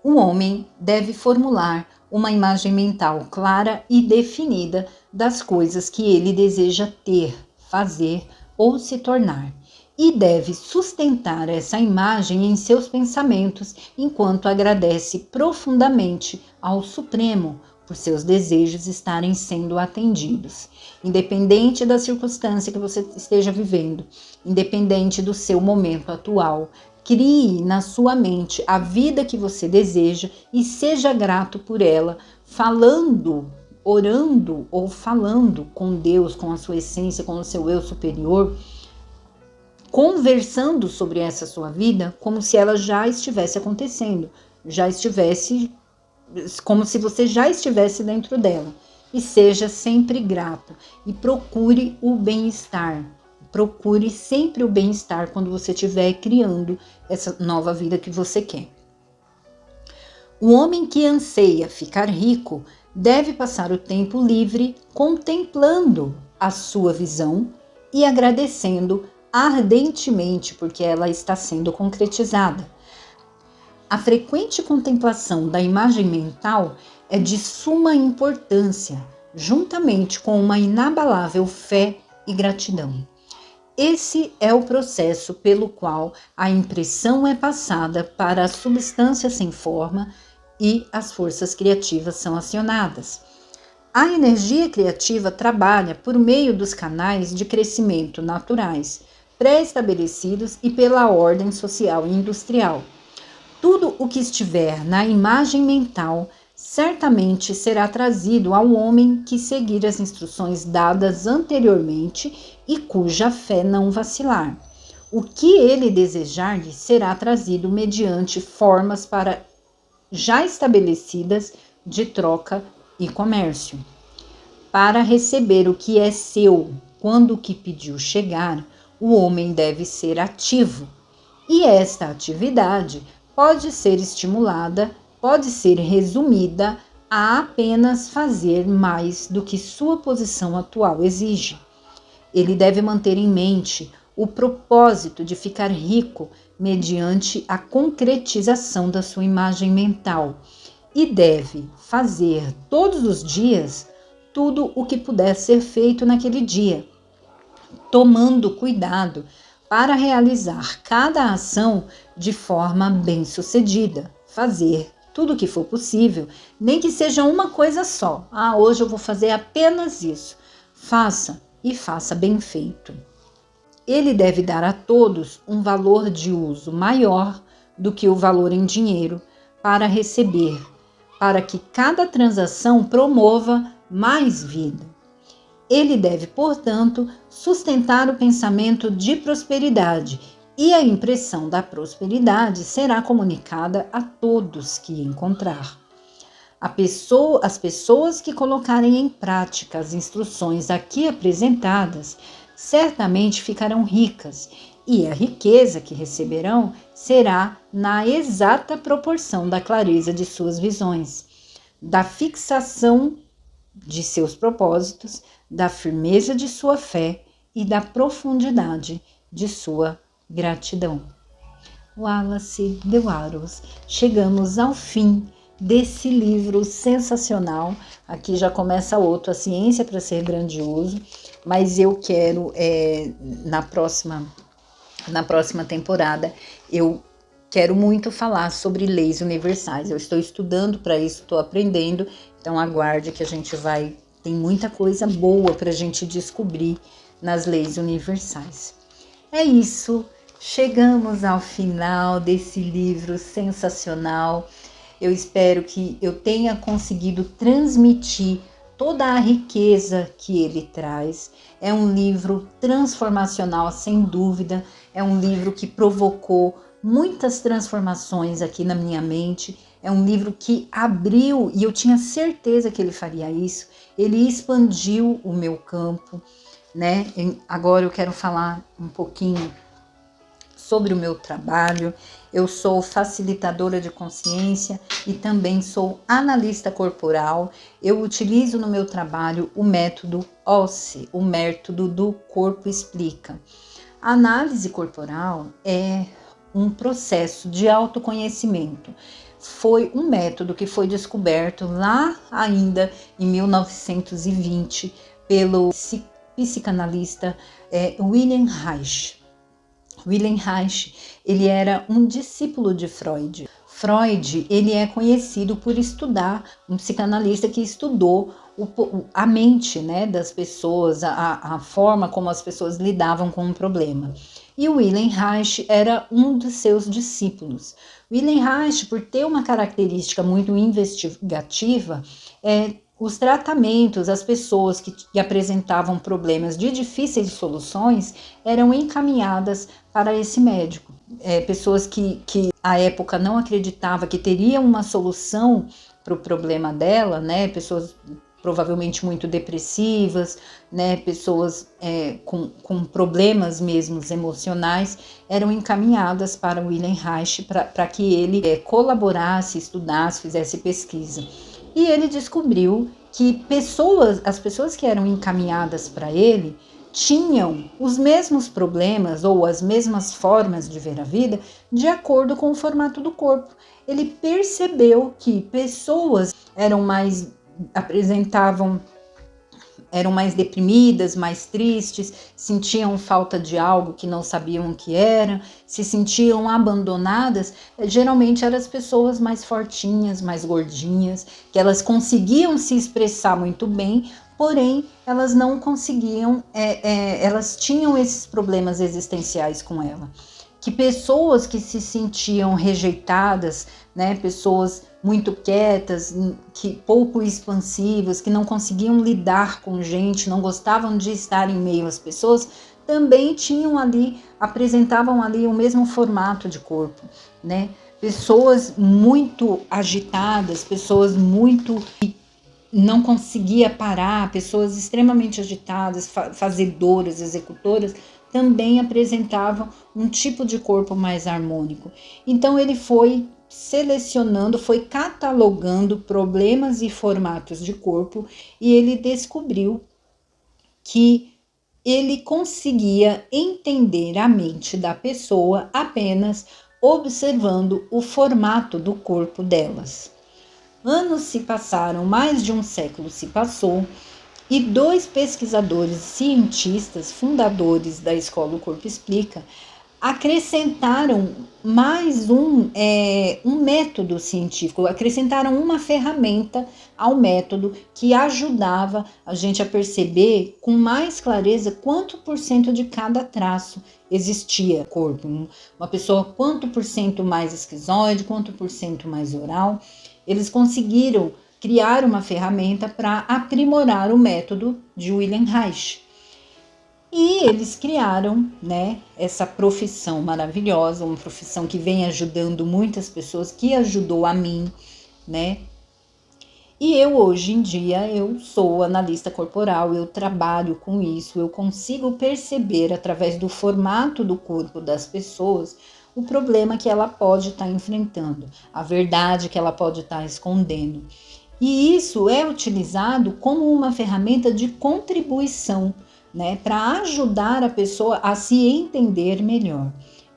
O homem deve formular uma imagem mental clara e definida das coisas que ele deseja ter, fazer ou se tornar, e deve sustentar essa imagem em seus pensamentos enquanto agradece profundamente ao Supremo por seus desejos estarem sendo atendidos. Independente da circunstância que você esteja vivendo, independente do seu momento atual, crie na sua mente a vida que você deseja e seja grato por ela, falando, orando ou falando com Deus, com a sua essência, com o seu eu superior, conversando sobre essa sua vida como se ela já estivesse acontecendo, já estivesse como se você já estivesse dentro dela. E seja sempre grato e procure o bem-estar. Procure sempre o bem-estar quando você estiver criando essa nova vida que você quer. O homem que anseia ficar rico deve passar o tempo livre contemplando a sua visão e agradecendo ardentemente porque ela está sendo concretizada. A frequente contemplação da imagem mental é de suma importância, juntamente com uma inabalável fé e gratidão. Esse é o processo pelo qual a impressão é passada para a substância sem forma e as forças criativas são acionadas. A energia criativa trabalha por meio dos canais de crescimento naturais, pré-estabelecidos e pela ordem social e industrial. Tudo o que estiver na imagem mental certamente será trazido ao homem que seguir as instruções dadas anteriormente e cuja fé não vacilar. O que ele desejar lhe será trazido mediante formas para já estabelecidas de troca e comércio. Para receber o que é seu quando o que pediu chegar, o homem deve ser ativo. E esta atividade pode ser estimulada, pode ser resumida a apenas fazer mais do que sua posição atual exige. Ele deve manter em mente o propósito de ficar rico mediante a concretização da sua imagem mental e deve fazer todos os dias tudo o que puder ser feito naquele dia, tomando cuidado para realizar cada ação de forma bem-sucedida, fazer tudo o que for possível, nem que seja uma coisa só. Hoje eu vou fazer apenas isso. Faça e faça bem feito. Ele deve dar a todos um valor de uso maior do que o valor em dinheiro para receber, para que cada transação promova mais vida. Ele deve, portanto, sustentar o pensamento de prosperidade e a impressão da prosperidade será comunicada a todos que encontrar. As pessoas que colocarem em prática as instruções aqui apresentadas certamente ficarão ricas e a riqueza que receberão será na exata proporção da clareza de suas visões, da fixação de seus propósitos, da firmeza de sua fé e da profundidade de sua gratidão. Wallace de Wattles. Chegamos ao fim desse livro sensacional. Aqui já começa outro, A Ciência para Ser Grandioso, mas eu quero, na próxima temporada, eu quero muito falar sobre leis universais. Eu estou estudando para isso, estou aprendendo, então aguarde que a gente tem muita coisa boa para a gente descobrir nas leis universais. É isso, chegamos ao final desse livro sensacional. Eu espero que eu tenha conseguido transmitir toda a riqueza que ele traz. É um livro transformacional, sem dúvida. É um livro que provocou muitas transformações aqui na minha mente. É um livro que abriu, e eu tinha certeza que ele faria isso. Ele expandiu o meu campo, né? Agora eu quero falar um pouquinho sobre o meu trabalho. Eu sou facilitadora de consciência e também sou analista corporal. Eu utilizo no meu trabalho o método OSCE, o método do corpo explica. A análise corporal é um processo de autoconhecimento. Foi um método que foi descoberto lá ainda em 1920 pelo psicanalista Wilhelm Reich. Wilhelm Reich, ele era um discípulo de Freud. Freud, ele é conhecido por estudar, um psicanalista que estudou a mente, né, das pessoas, a forma como as pessoas lidavam com um problema. E o Wilhelm Reich era um dos seus discípulos. Wilhelm Reich, por ter uma característica muito investigativa, os tratamentos, as pessoas que apresentavam problemas de difíceis soluções eram encaminhadas para esse médico. Pessoas que à época não acreditavam que teriam uma solução para o problema dela, né? Pessoas provavelmente muito depressivas, né? Pessoas com problemas mesmo emocionais, eram encaminhadas para Wilhelm Reich para que ele colaborasse, estudasse, fizesse pesquisa. E ele descobriu que as pessoas que eram encaminhadas para ele tinham os mesmos problemas ou as mesmas formas de ver a vida de acordo com o formato do corpo. Ele percebeu que pessoas eram mais deprimidas, mais tristes, sentiam falta de algo que não sabiam o que era, se sentiam abandonadas. Geralmente eram as pessoas mais fortinhas, mais gordinhas, que elas conseguiam se expressar muito bem, porém elas não conseguiam, elas tinham esses problemas existenciais com ela. Que pessoas que se sentiam rejeitadas, né, pessoas muito quietas, pouco expansivas, que não conseguiam lidar com gente, não gostavam de estar em meio às pessoas, também apresentavam ali o mesmo formato de corpo, né? Pessoas muito agitadas, pessoas muito não conseguia parar, pessoas extremamente agitadas, fazedoras, executoras, também apresentavam um tipo de corpo mais harmônico. Então ele foi selecionando, foi catalogando problemas e formatos de corpo, e ele descobriu que ele conseguia entender a mente da pessoa apenas observando o formato do corpo delas. Anos se passaram, mais de um século se passou, e 2 pesquisadores cientistas, fundadores da escola O Corpo Explica, acrescentaram mais um método científico, acrescentaram uma ferramenta ao método que ajudava a gente a perceber com mais clareza quanto por cento de cada traço existia no corpo. Uma pessoa quanto por cento mais esquizoide, quanto por cento mais oral. Eles conseguiram criar uma ferramenta para aprimorar o método de Wilhelm Reich. E eles criaram, né, essa profissão maravilhosa, uma profissão que vem ajudando muitas pessoas, que ajudou a mim, né? E eu, hoje em dia, eu sou analista corporal, eu trabalho com isso, eu consigo perceber, através do formato do corpo das pessoas, o problema que ela pode estar enfrentando, a verdade que ela pode estar escondendo. E isso é utilizado como uma ferramenta de contribuição, né, para ajudar a pessoa a se entender melhor.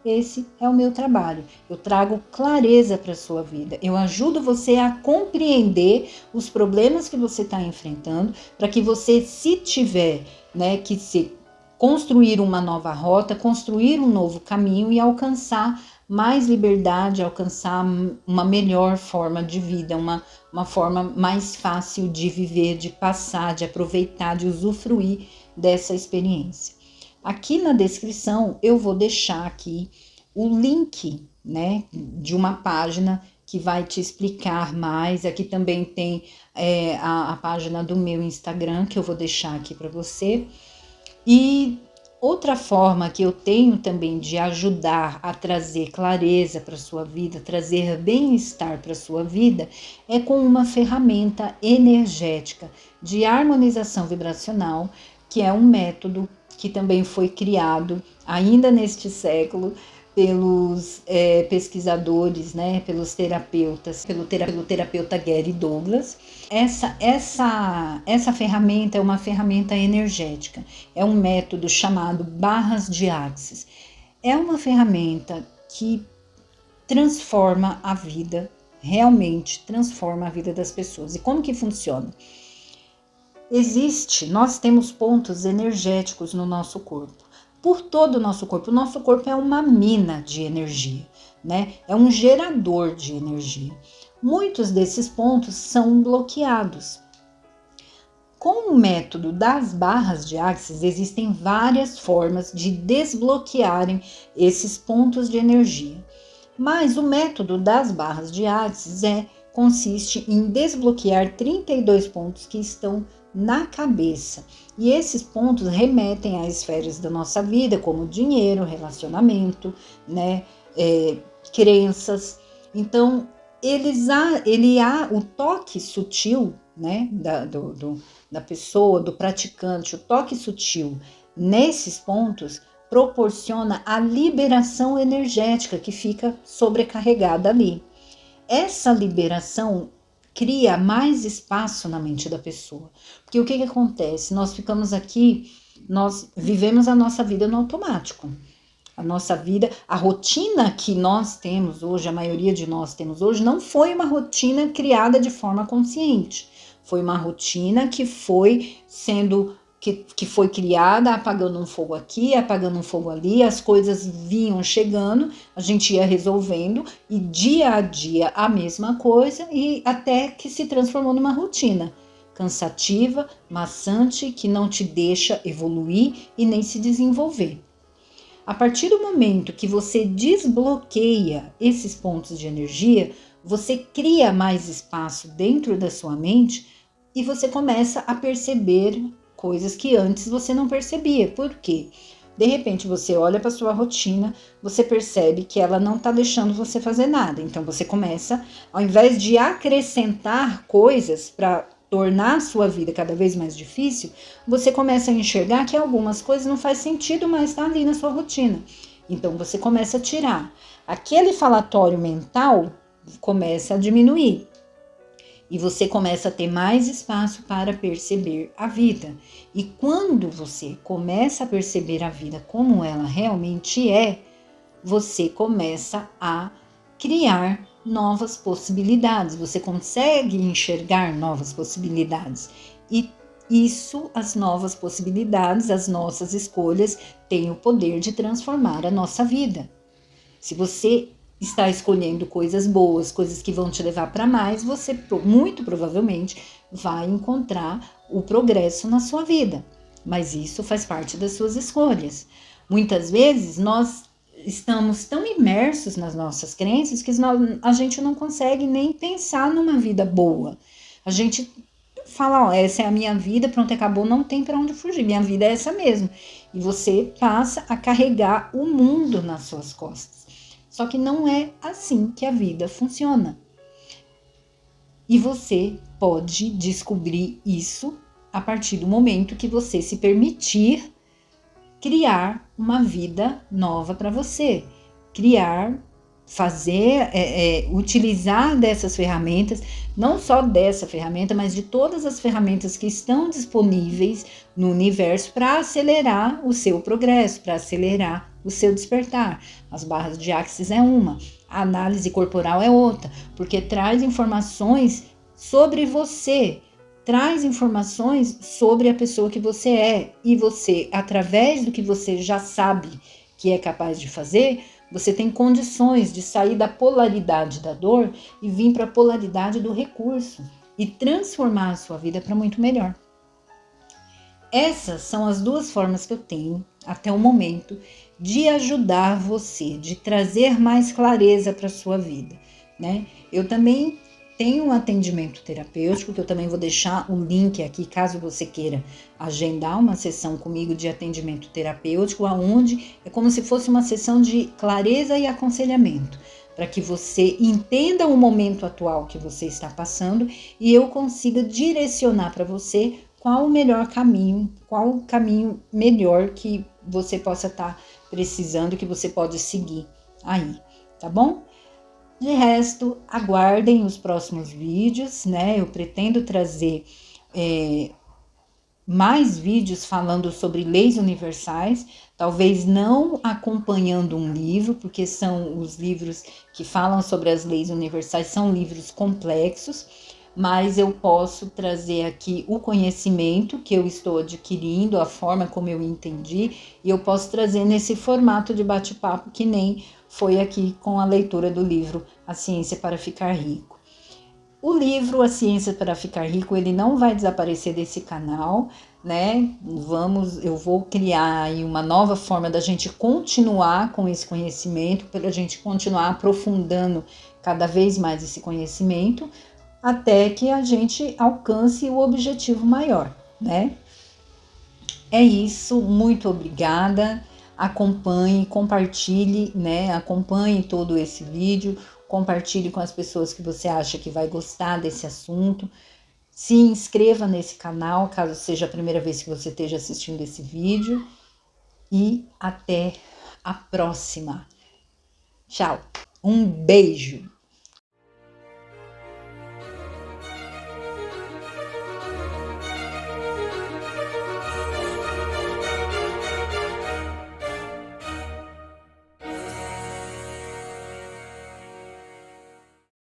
Esse é o meu trabalho. Eu trago clareza para a sua vida. Eu ajudo você a compreender os problemas que você está enfrentando, para que você, se tiver, né, que se construir uma nova rota, construir um novo caminho e alcançar mais liberdade, alcançar uma melhor forma de vida, uma forma mais fácil de viver, de passar, de aproveitar, de usufruir dessa experiência. Aqui na descrição eu vou deixar aqui o link, né, de uma página que vai te explicar mais. Aqui também tem a página do meu Instagram, que eu vou deixar aqui para você. E outra forma que eu tenho também de ajudar a trazer clareza para sua vida, trazer bem-estar para sua vida, é com uma ferramenta energética de harmonização vibracional, que é um método que também foi criado ainda neste século pelos pesquisadores, né, pelos terapeutas, pelo terapeuta Gary Douglas. Essa ferramenta é uma ferramenta energética, é um método chamado barras de Axis. É uma ferramenta que transforma a vida, realmente transforma a vida das pessoas. E como que funciona? Nós temos pontos energéticos no nosso corpo, por todo o nosso corpo. O nosso corpo é uma mina de energia, né? É um gerador de energia. Muitos desses pontos são bloqueados. Com o método das barras de Axis, existem várias formas de desbloquearem esses pontos de energia. Mas o método das barras de Axis consiste em desbloquear 32 pontos que estão na cabeça. E esses pontos remetem a esferas da nossa vida, como dinheiro, relacionamento, né, crenças. Então, ele há o toque sutil, né, da pessoa, do praticante, o toque sutil nesses pontos proporciona a liberação energética que fica sobrecarregada ali. Essa liberação cria mais espaço na mente da pessoa. Porque o que acontece? Nós ficamos aqui, nós vivemos a nossa vida no automático. A nossa vida, a rotina que nós temos hoje, a maioria de nós temos hoje, não foi uma rotina criada de forma consciente. Foi uma rotina que foi sendo, que foi criada apagando um fogo aqui, apagando um fogo ali, as coisas vinham chegando, a gente ia resolvendo, e dia a dia a mesma coisa, e até que se transformou numa rotina cansativa, maçante, que não te deixa evoluir e nem se desenvolver. A partir do momento que você desbloqueia esses pontos de energia, você cria mais espaço dentro da sua mente e você começa a perceber coisas que antes você não percebia. Por quê? De repente você olha para sua rotina, você percebe que ela não está deixando você fazer nada. Então você começa, ao invés de acrescentar coisas para tornar a sua vida cada vez mais difícil, você começa a enxergar que algumas coisas não faz sentido mais estar ali na sua rotina. Então você começa a tirar. Aquele falatório mental começa a diminuir. E você começa a ter mais espaço para perceber a vida. E quando você começa a perceber a vida como ela realmente é, você começa a criar novas possibilidades. Você consegue enxergar novas possibilidades. E isso, as novas possibilidades, as nossas escolhas, têm o poder de transformar a nossa vida. Se você está escolhendo coisas boas, coisas que vão te levar para mais, você muito provavelmente vai encontrar o progresso na sua vida. Mas isso faz parte das suas escolhas. Muitas vezes nós estamos tão imersos nas nossas crenças que a gente não consegue nem pensar numa vida boa. A gente fala, ó, essa é a minha vida, pronto, acabou, não tem para onde fugir, minha vida é essa mesmo. E você passa a carregar o mundo nas suas costas. Só que não é assim que a vida funciona. E você pode descobrir isso a partir do momento que você se permitir criar uma vida nova para você. Criar, fazer, utilizar dessas ferramentas, não só dessa ferramenta, mas de todas as ferramentas que estão disponíveis no universo para acelerar o seu progresso, para acelerar o seu despertar. As barras de Axis é uma, a análise corporal é outra, porque traz informações sobre você, traz informações sobre a pessoa que você é, e você, através do que você já sabe que é capaz de fazer, você tem condições de sair da polaridade da dor e vir para a polaridade do recurso e transformar a sua vida para muito melhor. Essas são as duas formas que eu tenho até o momento de ajudar você, de trazer mais clareza para a sua vida, né? Eu também tenho um atendimento terapêutico, que eu também vou deixar o link aqui, caso você queira agendar uma sessão comigo de atendimento terapêutico, onde é como se fosse uma sessão de clareza e aconselhamento, para que você entenda o momento atual que você está passando e eu consiga direcionar para você qual o melhor caminho, qual o caminho melhor que você possa estar precisando, que você pode seguir aí, tá bom? De resto, aguardem os próximos vídeos, né? Eu pretendo trazer mais vídeos falando sobre leis universais, talvez não acompanhando um livro, porque são os livros que falam sobre as leis universais, são livros complexos, mas eu posso trazer aqui o conhecimento que eu estou adquirindo, a forma como eu entendi, e eu posso trazer nesse formato de bate-papo, que nem foi aqui com a leitura do livro A Ciência para Ficar Rico. O livro A Ciência para Ficar Rico, ele não vai desaparecer desse canal, né? Eu vou criar aí uma nova forma da gente continuar com esse conhecimento, para a gente continuar aprofundando cada vez mais esse conhecimento, até que a gente alcance o objetivo maior, né? É isso, muito obrigada. Acompanhe, compartilhe, né? Acompanhe todo esse vídeo, compartilhe com as pessoas que você acha que vai gostar desse assunto. Se inscreva nesse canal, caso seja a primeira vez que você esteja assistindo esse vídeo. E até a próxima. Tchau. Um beijo.